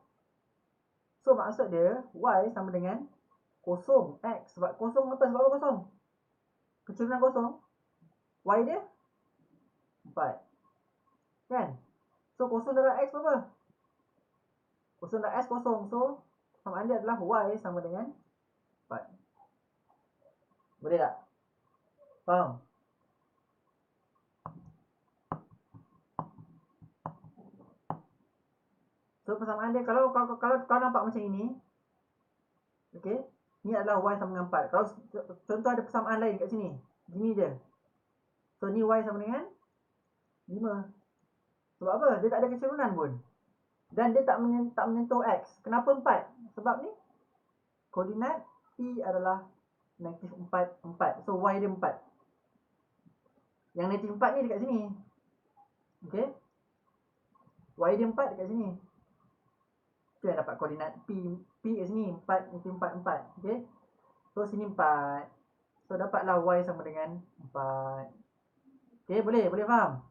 So, maksud dia, Y sama dengan kosong X. Sebab kosong apa? Sebab apa kosong? Kecerunan kosong. Y dia 4. Kan? So, kosong darab X apa? Kosong darab X kosong. So, samaan dia adalah Y sama dengan 4. Boleh tak? Faham? So, persamaan dia, kalau nampak macam ini, okay, ni adalah Y sama dengan 4. Kalau contoh ada persamaan lain kat sini, gini je. So, ni Y sama dengan 5. Sebab apa? Dia tak ada kecerunan pun. Dan dia tak menyentuh X. Kenapa 4? Sebab ni, koordinat P adalah negatif 4, 4. So, Y dia 4. Yang negatif 4 ni dekat sini. Okay. Y dia 4 dekat sini. Tu yang dapat koordinat P. P kat sini. 4, negatif 4, 4. Okay. So, sini 4. So, dapatlah Y sama dengan 4. Okay, boleh? Boleh faham?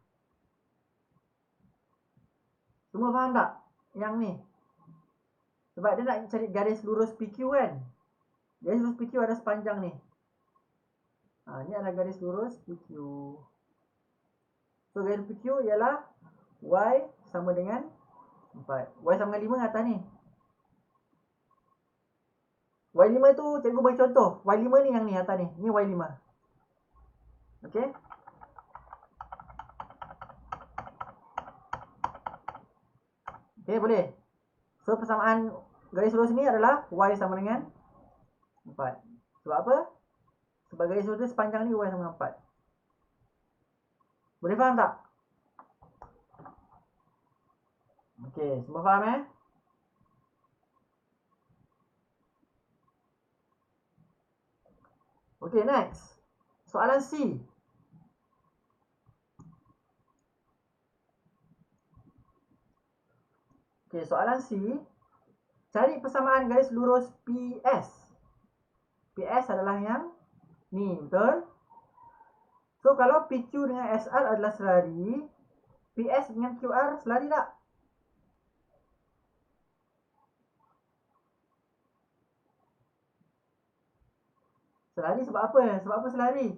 Semua faham tak? Yang ni. Sebab dia nak cari garis lurus PQ kan. Garis lurus PQ ada sepanjang ni. Ni adalah garis lurus PQ. So, garis PQ ialah Y sama dengan 4. Y sama dengan 5 atas ni. Y5 tu cikgu bagi contoh. Y5 ni yang ni atas ni. Ni Y5. Okey. Okey, boleh. So persamaan garis lurus ni adalah Y sama dengan 4. Sebab apa? Sebab garis lurus sepanjang ni Y sama dengan 4. Boleh faham tak? Okey, semua faham Okey, next. Soalan C. Okey, soalan C. Cari persamaan garis lurus PS. PS adalah yang ni, betul? So, kalau PQ dengan SR adalah selari, PS dengan QR selari tak? Selari sebab apa? Sebab apa selari?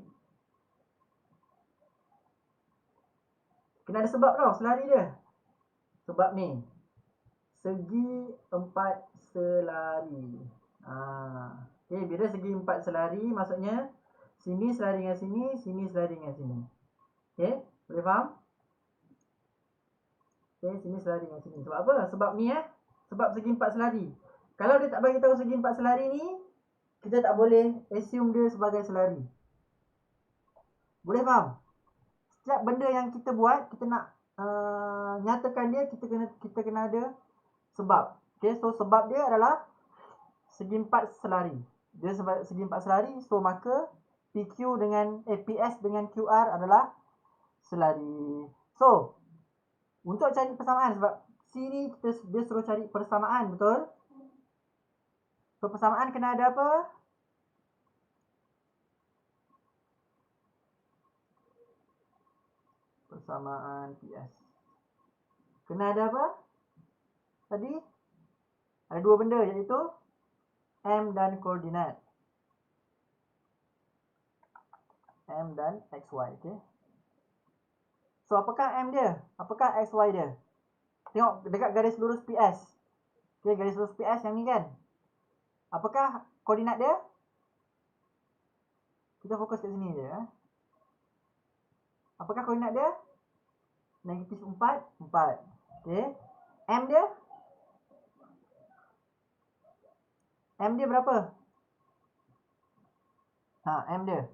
Kena ada sebab tau selari dia. Sebab ni. Segi 4 selari. Okay, bila segi 4 selari maksudnya sini selari dengan sini, sini selari dengan sini. Okay, boleh faham? Okay, sini selari dengan sini. Sebab apa? Sebab ni sebab segi 4 selari. Kalau dia tak bagi tahu segi 4 selari ni, kita tak boleh assume dia sebagai selari. Boleh faham? Setiap benda yang kita buat, kita nak nyatakan dia, kita kena ada sebab. Okay, so sebab dia adalah segi 4 selari. Dia sebab segi 4 selari, so maka PQ dengan PS dengan QR adalah selari. So, untuk cari persamaan, sebab C ni dia suruh cari persamaan, betul? So, persamaan kena ada apa? Persamaan PS. Kena ada apa? Tadi ada dua benda, iaitu M dan koordinat. M dan XY, okay? So, apakah M dia? Apakah XY dia? Tengok dekat garis lurus PS. Okay, garis lurus PS yang ni kan? Apakah koordinat dia? Kita fokus kat sini je. Apakah koordinat dia? Negatif 4, 4. Okay. M dia? M dia berapa? M dia.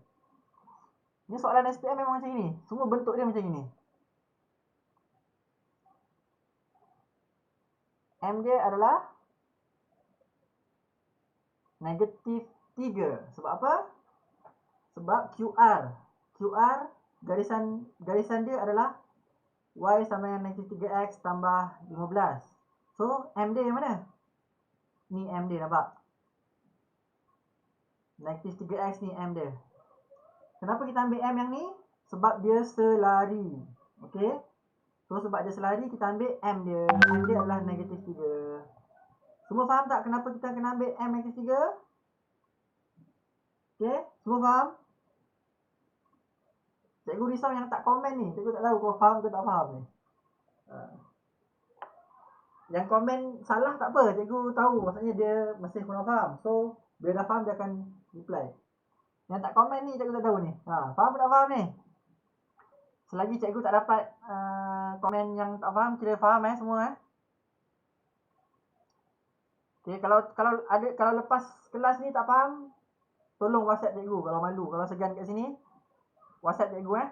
Ni soalan SPM memang macam ni. Semua bentuk dia macam ni. M dia adalah negatif 3. Sebab apa? Sebab QR garisan dia adalah Y sama dengan negatif 3X tambah 15. So, M dia yang mana? Ni M dia, nampak? Negatif 3X ni M dia. Kenapa kita ambil M yang ni? Sebab dia selari. Okay? So, sebab dia selari, kita ambil M dia. M dia adalah negatif 3. Semua faham tak kenapa kita kena ambil M negatif 3? Okay? Semua faham? Cikgu risau yang tak komen ni. Cikgu tak tahu kau faham ke tak faham ni. Yang komen salah tak apa. Cikgu tahu. Maksudnya dia masih kurang faham. So, bila dah faham, dia akan reply. Yang tak komen ni, cikgu tak tahu ni. Faham tak faham ni? Selagi cikgu tak dapat komen yang tak faham, kira faham semua Okay, kalau lepas kelas ni tak faham, tolong WhatsApp cikgu kalau malu. Kalau segan kat sini, WhatsApp cikgu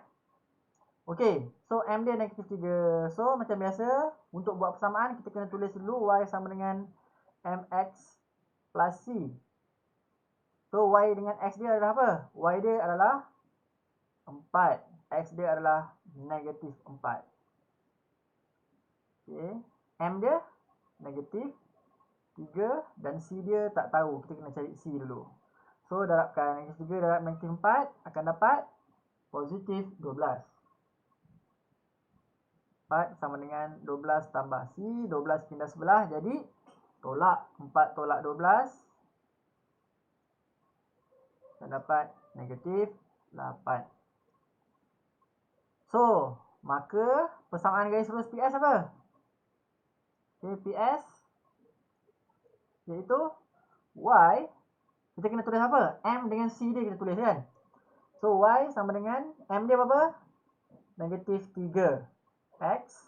Okay, so M dia negatif 3. So, macam biasa, untuk buat persamaan, kita kena tulis dulu Y sama dengan MX plus C. So, Y dengan X dia adalah apa? Y dia adalah 4. X dia adalah negatif 4. Okay, M dia negatif 3 dan C dia tak tahu. Kita kena cari C dulu. So, darabkan negatif 3 darab negatif 4 akan dapat positif 12. 4 sama dengan 12 tambah C. 12 pindah sebelah jadi tolak. 4 tolak 12 dan dapat negatif 8. So, Maka persamaan garis lurus PS apa? Okay, PS iaitu Y. Kita kena tulis apa? M dengan C dia kita tulis kan. So Y sama dengan M dia berapa? Negatif 3. X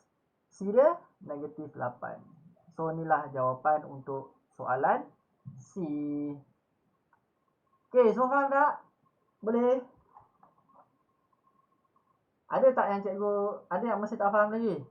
C dia negatif 8. So inilah jawapan untuk soalan C. Okay, semua faham tak? Boleh? Ada tak yang cikgu, ada yang masih tak faham lagi?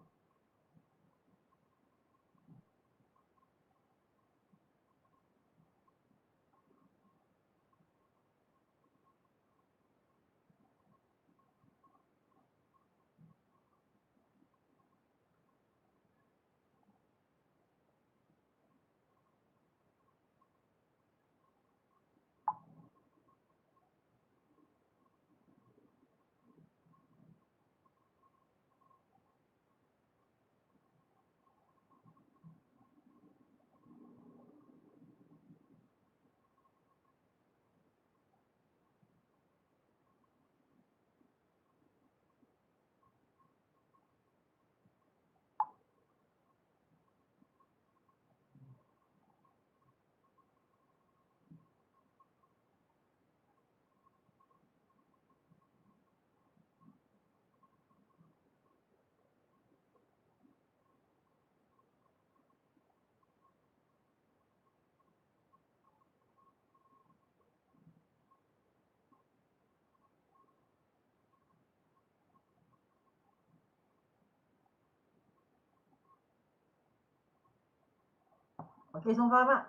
Okey, semua faham tak?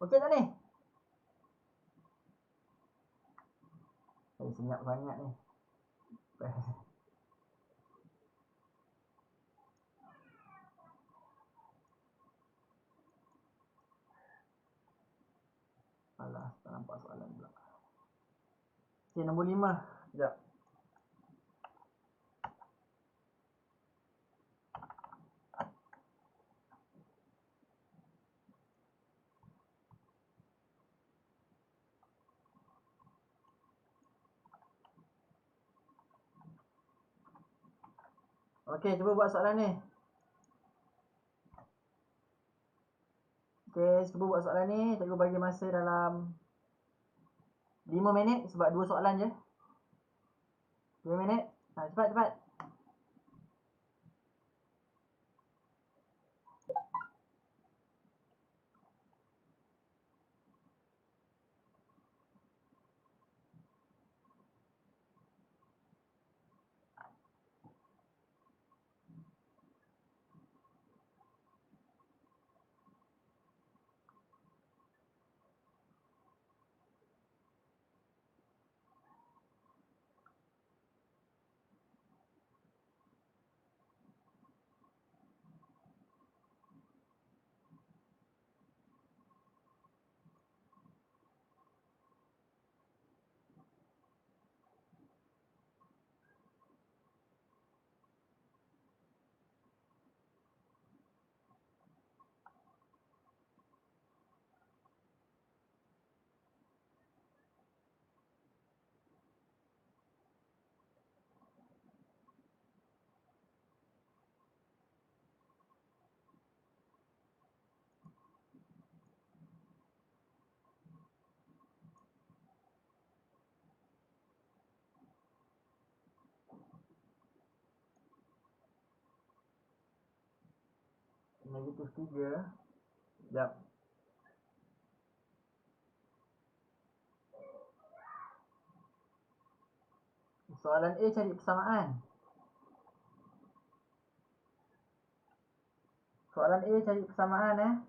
Okey tak ni? Senyap sangat ni. Alah, tak nampak soalan pula. Okey, nombor 5. Sekejap. Okey, cuba buat soalan ni. Okey, cuba buat soalan ni. Cikgu bagi masa dalam 5 minit sebab 2 soalan je. 2 minit. Cepat, cepat. Negatif 3. Sekejap. Soalan A cari persamaan. Soalan A cari persamaan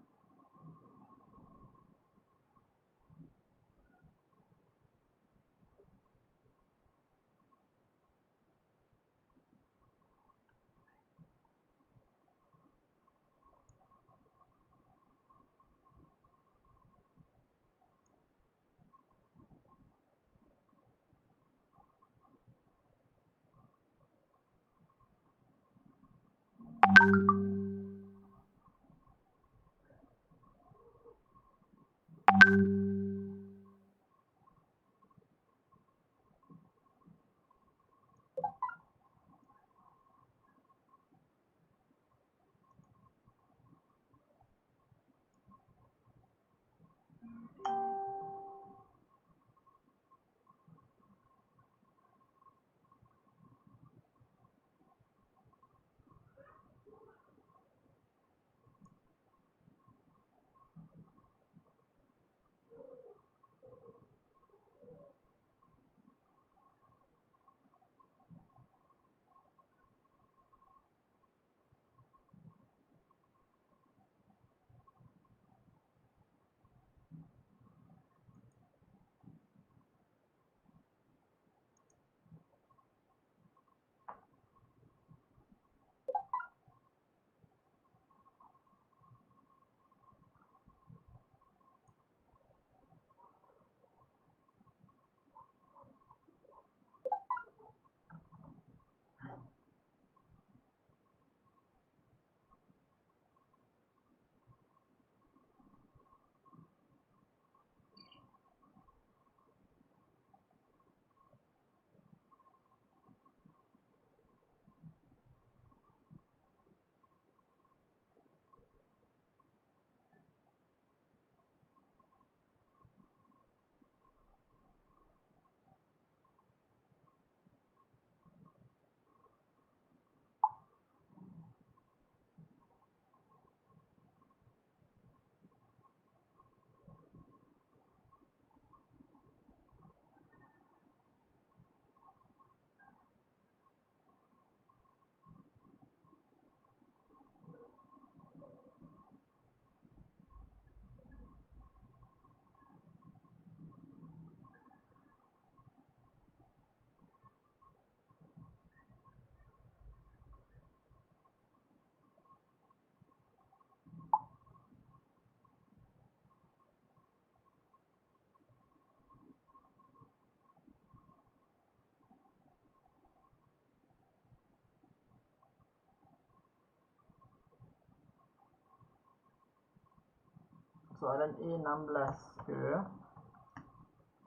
soalan A 16 ke?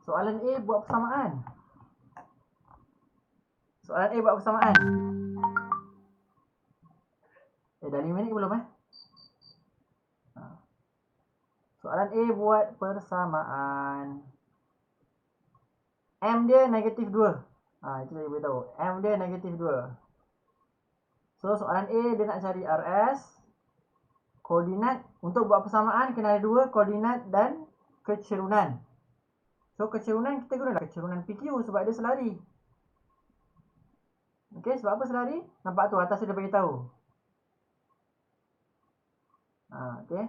Soalan A buat persamaan. Soalan A buat persamaan. Dah 5 minit ke belum Soalan A buat persamaan. M dia negatif 2. Itu saya beritahu. M dia negatif 2. So soalan A dia nak cari RS. Koordinat untuk buat persamaan kena ada 2 koordinat dan kecerunan. So kecerunan kita guna kecerunan PQ sebab dia selari. Okey, sebab apa selari? Nampak tu atas dia bagi tahu. Okey.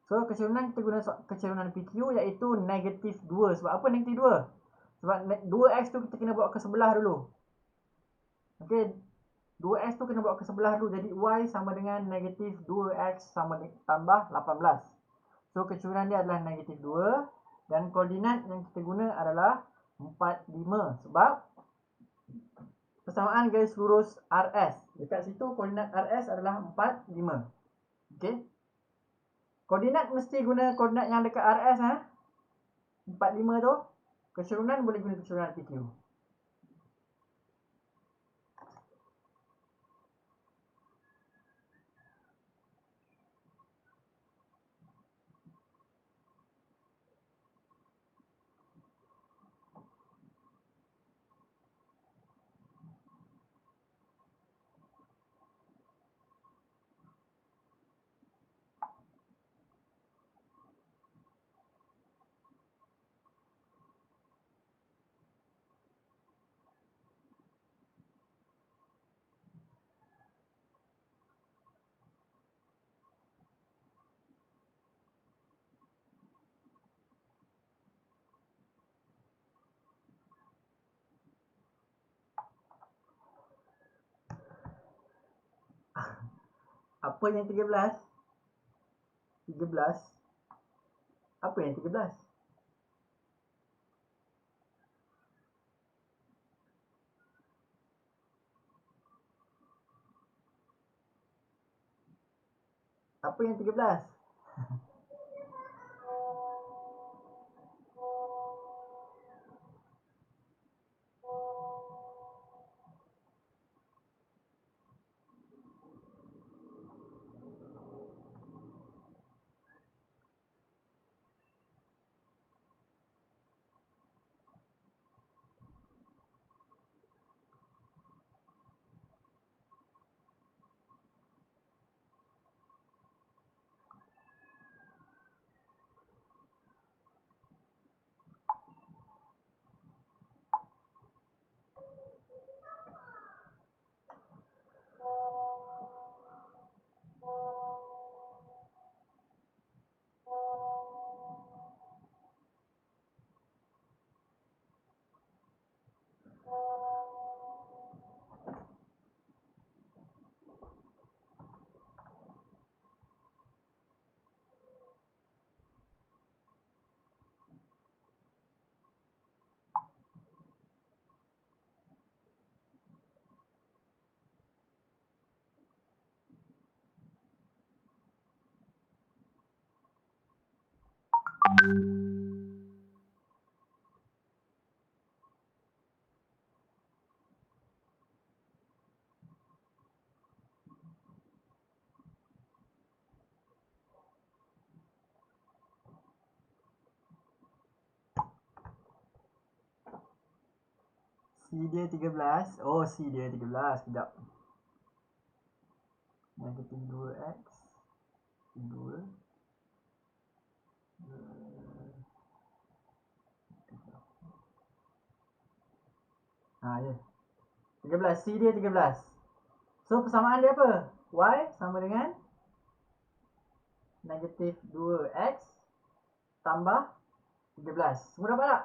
So kecerunan kita guna kecerunan PQ iaitu negatif 2. Sebab apa negatif 2? Sebab 2x tu kita kena bawa ke sebelah dulu. Okey, 2x tu kena bawa ke sebelah dulu. Jadi y sama dengan negatif 2x tambah 18. So kecerunan dia adalah negatif 2. Dan koordinat yang kita guna adalah 4, 5. Sebab persamaan garis lurus RS. Dekat situ koordinat RS adalah 4, 5. Okey. Koordinat mesti guna koordinat yang dekat RS 4, 5 tu. Kecerunan boleh guna kecerunan PQ. Apa yang 13? 13? Apa yang 13? Apa yang 13? C dia 13. Oh, C dia 13. Sekejap. Negatif 2x 2 ya. 13. C dia 13. So persamaan dia apa? Y sama dengan negatif 2x tambah 13. Semua dapat tak?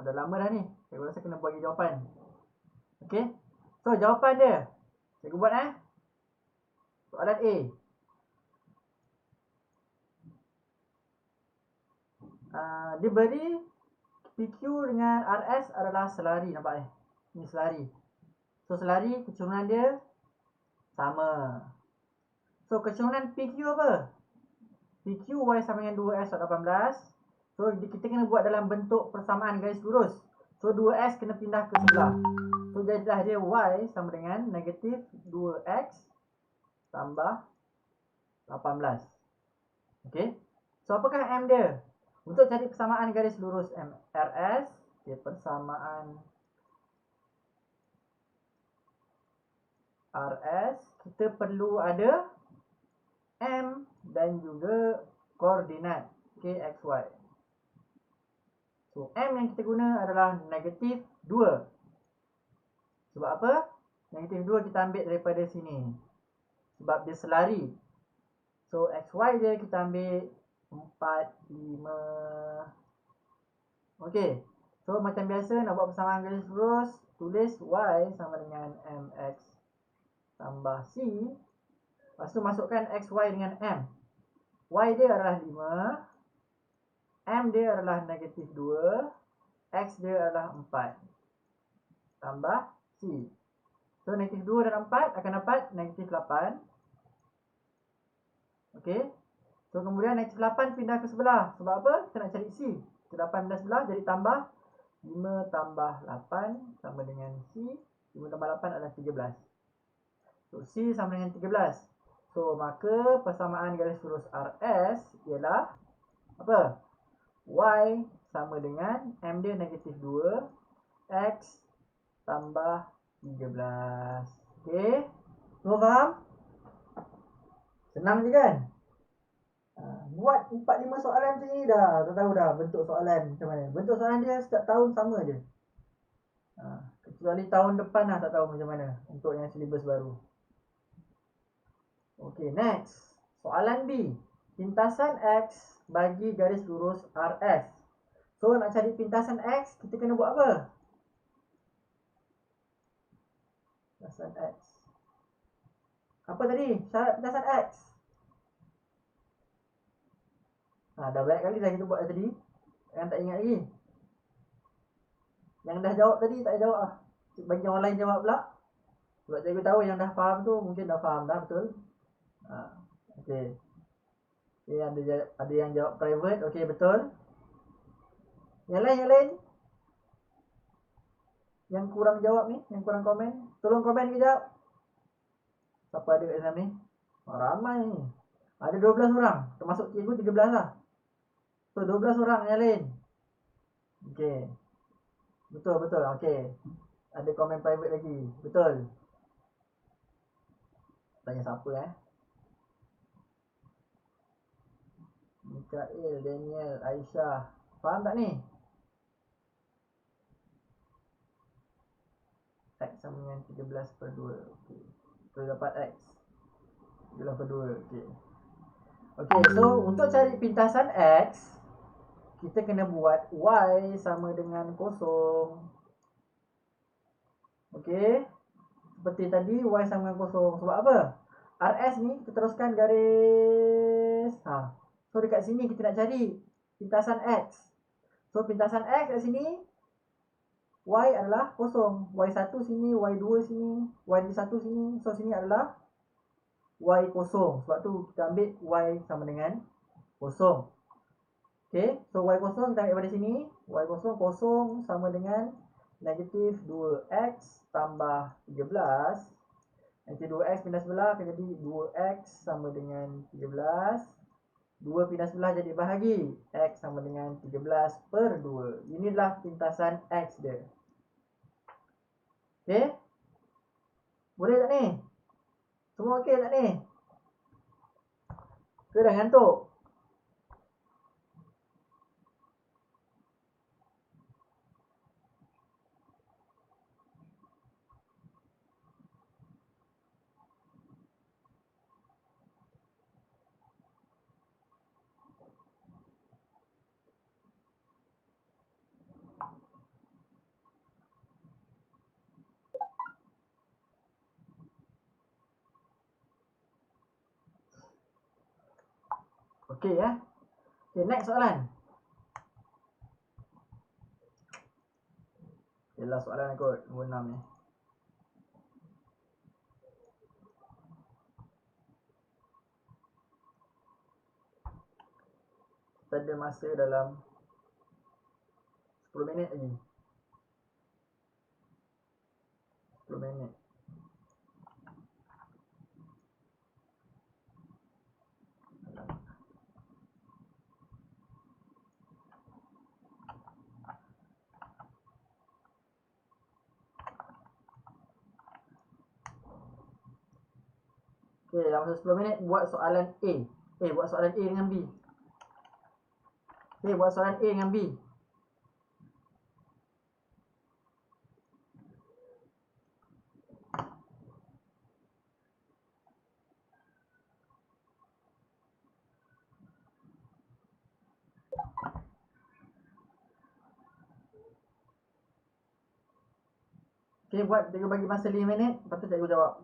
Dah lama dah ni. Saya rasa kena bagi jawapan. Okey. So jawapan dia. Saya buat soalan A. Dia beri PQ dengan RS adalah selari, nampak ni selari. So selari kecerunan dia sama. So kecerunan PQ apa? PQY sama dengan 2S 18. So kita kena buat dalam bentuk persamaan garis lurus. So 2S kena pindah ke sebelah. So jadilah dia Y sama dengan negatif 2X tambah 18. Okay. So apakah M dia? Untuk cari persamaan garis lurus RS, okay, persamaan RS, kita perlu ada M dan juga koordinat KXY. So M yang kita guna adalah negatif 2. Sebab apa? Negatif 2 kita ambil daripada sini. Sebab dia selari. So XY dia kita ambil 4, 5. Okay. So macam biasa nak buat persamaan garis lurus, tulis Y sama dengan MX tambah C. Lepas tu masukkan XY dengan M. Y dia adalah 5. M dia adalah negatif 2. X dia adalah 4. Tambah C. So negatif 2 dan 4 akan dapat negatif 8. Okay. So kemudian negatif 8 pindah ke sebelah. Sebab apa? Kita nak cari C. 8 pindah sebelah jadi tambah 5 tambah 8 sama dengan C. 5 tambah 8 adalah 13. So C sama dengan 13. So maka persamaan garis lurus RS ialah apa? Y sama dengan M dia negatif 2. X tambah 13. Okay. So faham? Senang je kan? Buat 4-5 soalan macam ni dah tahu dah bentuk soalan macam mana. Bentuk soalan dia setiap tahun sama je. Kecuali tahun depan lah tak tahu macam mana untuk yang silibus baru. Okay, next. Soalan B. Pintasan X bagi garis lurus RS. So nak cari pintasan X, kita kena buat apa? Pintasan X. Apa tadi syarat pintasan X? Dah banyak kali dah kita buat tadi. Yang tak ingat lagi. Yang dah jawab tadi tak jawab lah. Bagi orang lain jawab pula. Sebab cikgu tahu yang dah faham tu mungkin dah faham dah betul. Okay. Okay, ada yang jawab private. Okay, betul. Yang lain. Yang kurang jawab ni, yang kurang komen, tolong komen kejap. Siapa ada kat exam ni? Ramai ni. Ada 12 orang. Termasuk cikgu 13 lah. So 12 orang yang lain. Okay. Betul. Okay. Ada komen private lagi. Betul. Tanya siapa Mikael, Daniel, Aisyah. Faham tak ni? X sama dengan 13/2. Okay. Kita dapat X 13/2. Okay. Okay, so untuk cari pintasan X, kita kena buat Y sama dengan 0. Okay. Seperti tadi Y sama dengan 0. Sebab apa? RS ni kita teruskan garis. So dekat sini kita nak cari pintasan X. So pintasan X kat sini Y adalah 0. Y1 sini, Y2 sini, Y1 sini. So sini adalah Y0. Sebab tu kita ambil Y sama dengan 0. Okay. So Y0 kita ambil pada sini. Y0 0 sama dengan negatif 2X tambah 13. Nanti 2X pindah sebelah akan jadi 2X sama dengan 13. 2 pindah sebelah jadi bahagi. X sama dengan 13/2. Inilah pintasan X dia. Okay. Boleh tak ni? Semua okey tak ni? Ke dah ngantuk? Okey Okay, next soalan. Yalah soalan kot nombor 6 ni. Kita ada masa dalam 10 minit lagi. 10 minit. Okay, dalam masa 10 minit buat soalan A. Buat soalan A dengan B. Buat soalan A dengan B. Okay, buat cikgu bagi masa 5 minit, lepas tu cikgu jawab.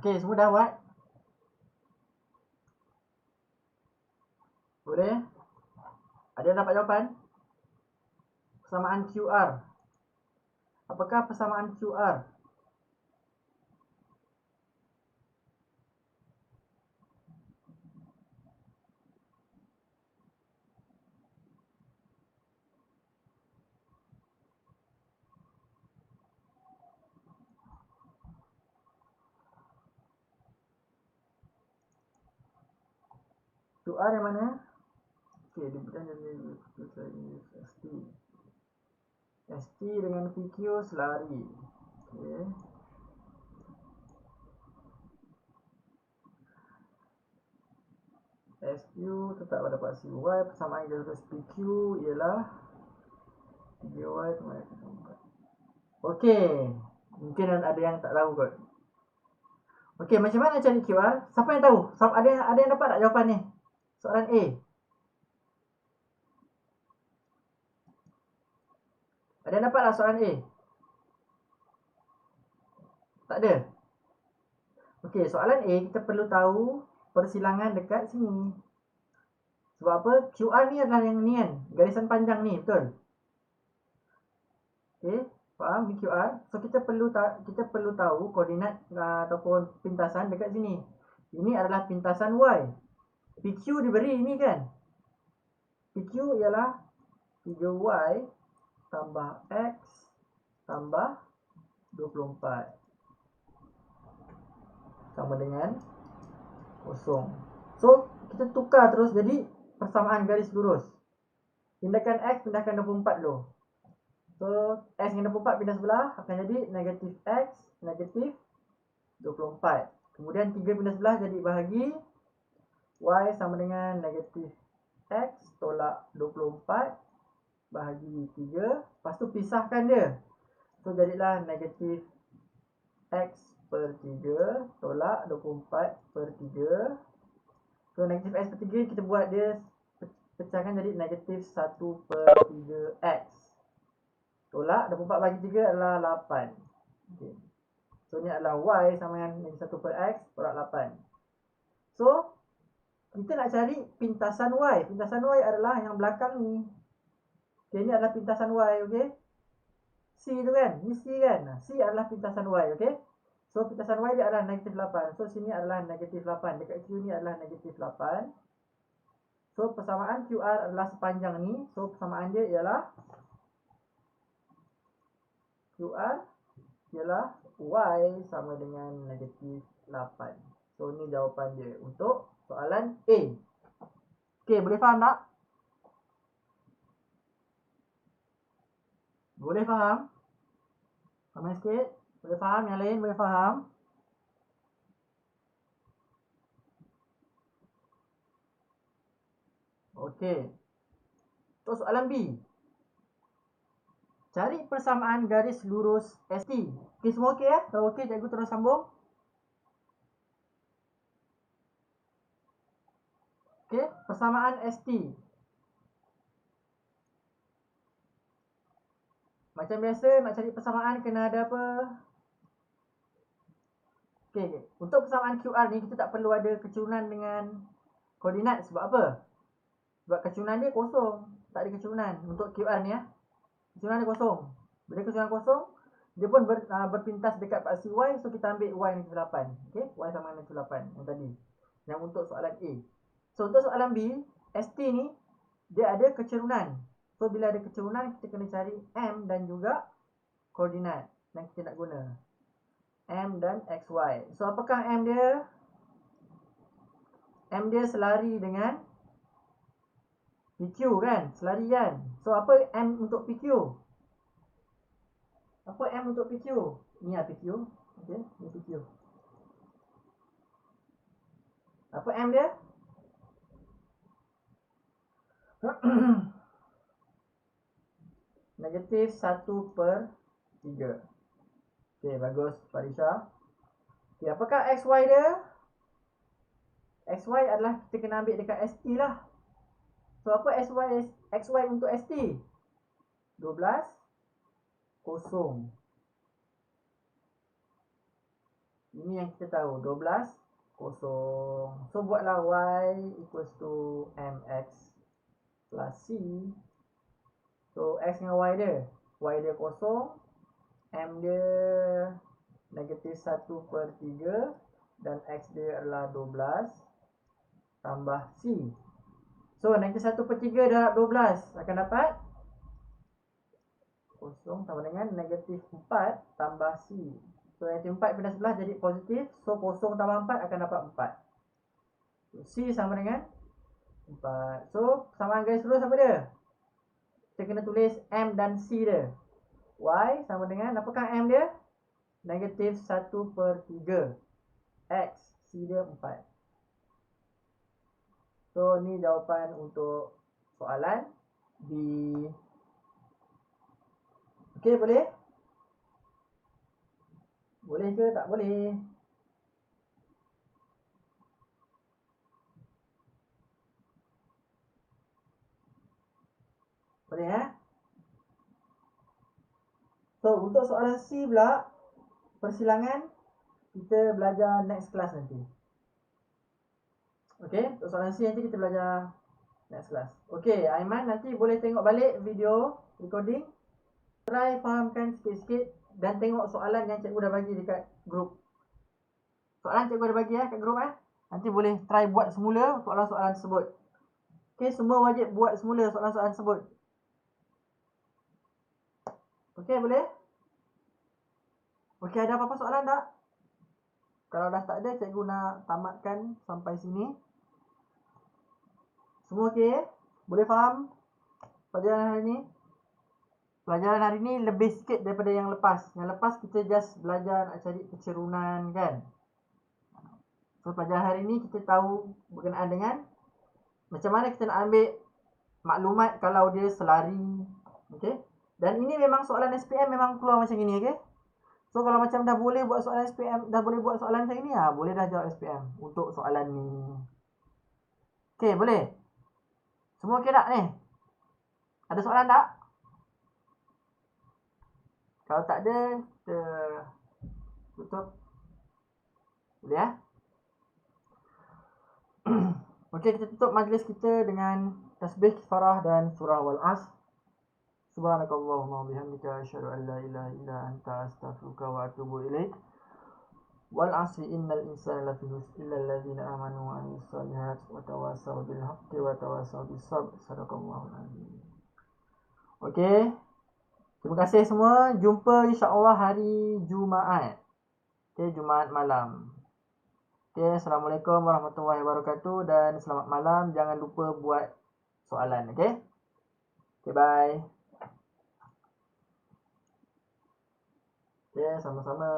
Okay, semua dah buat? Boleh? Ada yang dapat jawapan? Persamaan QR. Apakah persamaan QR? QR yang mana? Okey, dibuatkan dari ST. ST dengan PQ selari. Okey. SQ tetap dapat CY. Persamaan jalur PQ ialah 3Y sama dengan 4. Okey. Mungkin ada yang tak tahu kot. Okey, macam mana cari QR? Siapa yang tahu? Ada yang dapat tak jawapan ni? Soalan A. Ada yang dapat tak soalan A? Tak ada. Okey, soalan A kita perlu tahu persilangan dekat sini. Sebab apa? QR ni adalah yang ni kan, garisan panjang ni, betul? Okey, faham ni QR? So kita perlu tahu koordinat ataupun pintasan dekat sini. Ini adalah pintasan Y. PQ diberi ini kan. PQ ialah 3Y tambah X tambah 24 sama dengan 0. So kita tukar terus jadi persamaan garis lurus. Pindahkan X, pindahkan 24 dulu. So X dengan 24 pindah sebelah akan jadi negatif X negatif 24. Kemudian 3 pindah sebelah jadi bahagi Y sama dengan negatif X tolak 24 bahagi 3. Lepas tu pisahkan dia. So jadilah negatif X per 3 tolak 24 per 3. So negatif X per 3 kita buat dia pecahkan jadi negatif 1 per 3X tolak 24 bagi 3 adalah 8. Okay. So ni adalah Y sama dengan negatif 1 per X tolak 8. So kita nak cari pintasan Y. Pintasan Y adalah yang belakang ni. Okay, ni adalah pintasan Y. Okay, C tu kan, ni C kan, C adalah pintasan Y. Okay, so pintasan Y dia adalah negatif 8. So sini adalah negatif 8. Dekat Q ni adalah negatif 8. So persamaan QR adalah sepanjang ni. So persamaan dia ialah QR ialah Y sama dengan negatif 8. So ni jawapan dia untuk soalan A. Okay, boleh faham tak? Boleh faham? Faham sikit? Boleh faham? Yang lain boleh faham? Okey. Untuk soalan B. Cari persamaan garis lurus ST. Okey, semua okey ya? Kalau okey, cikgu terus sambung. Okey, persamaan ST. Macam biasa nak cari persamaan kena ada apa? Okey, untuk persamaan QR ni kita tak perlu ada kecurunan dengan koordinat. Sebab apa? Sebab kecurunan dia kosong. Tak ada kecurunan untuk QR ni ya. Kecurunan dia kosong. Bila kecurunan kosong, dia pun berpintas dekat paksi Y. So kita ambil Y negatif 8. Okey, Y sama dengan negatif 8 yang tadi. Yang untuk soalan A. So untuk soalan B, ST ni dia ada kecurunan. So bila ada kecurunan, kita kena cari M dan juga koordinat yang kita nak guna. M dan XY. So apakah M dia? M dia selari dengan PQ kan? Selari kan? So apa M untuk PQ? Apa M untuk PQ? Ni lah PQ. Okay, ni PQ. Apa M dia? Negatif 1 per 3. Okay, bagus Farisha. Okay, apakah XY dia? XY adalah kita kena ambil dekat ST lah. So apa XY untuk ST? 12, 0. Ini yang kita tahu, 12, kosong. So buatlah y equals to mx plus c. So x dengan y dia kosong, m dia negatif 1/3 dan x dia adalah 12 tambah c. So negatif 1/3 darab 12 akan dapat kosong sama dengan negatif 4 tambah c. So negatif 4 pindah sebelah jadi positif. So kosong tambah 4 akan dapat 4. So, c sama dengan 4. So samaan garis lurus apa dia? Kita kena tulis m dan c dia. Y sama dengan, apakah m dia? Negatif 1/3. X, c dia 4. So ni jawapan untuk soalan B. Okey, boleh? Boleh ke tak boleh? Boleh ya? So untuk soalan C pula, persilangan kita belajar next class nanti. Okey, untuk soalan C nanti kita belajar next class. Okey, Aiman nanti boleh tengok balik video recording. Try fahamkan sikit-sikit dan tengok soalan yang cikgu dah bagi dekat grup. Soalan cikgu dah bagi kat grup Nanti boleh try buat semula soalan-soalan tersebut. Okey, semua wajib buat semula soalan-soalan tersebut. Okey, boleh? Okey, ada apa-apa soalan tak? Kalau dah tak ada, cikgu nak tamatkan sampai sini. Semua okey? Boleh faham pelajaran hari ni? Pelajaran hari ni lebih sikit daripada yang lepas. Yang lepas kita just belajar nak cari kecerunan kan. So pelajaran hari ni kita tahu berkenaan dengan macam mana kita nak ambil maklumat kalau dia selari. Okey? Dan ini memang soalan SPM memang keluar macam ini, okey? So kalau macam dah boleh buat soalan SPM, dah boleh buat soalan macam ini, boleh dah jawab SPM untuk soalan ni. Okey, boleh? Semua okey tak ni? Ada soalan tak? Kalau tak ada, kita tutup. Boleh ya? Okey, kita tutup majlis kita dengan tasbih kifarah dan surah wal-as. Subhanakallahumma bihamdika asyhadu an la ilaha illa anta astaghfiruka wa atubu ilaik. Wal 'asri innal insana lafi khusr illa allazina amanu wa 'amilus solihati wa tawassaw bil haqqi wa tawassaw bis sabr. Sadaqallahul azim. Okey. Terima kasih semua. Jumpa insya-Allah hari Jumaat. Okey, Jumaat malam. Okey, Assalamualaikum warahmatullahi wabarakatuh dan selamat malam. Jangan lupa buat soalan, okey? Okey, bye. Okey, sama-sama.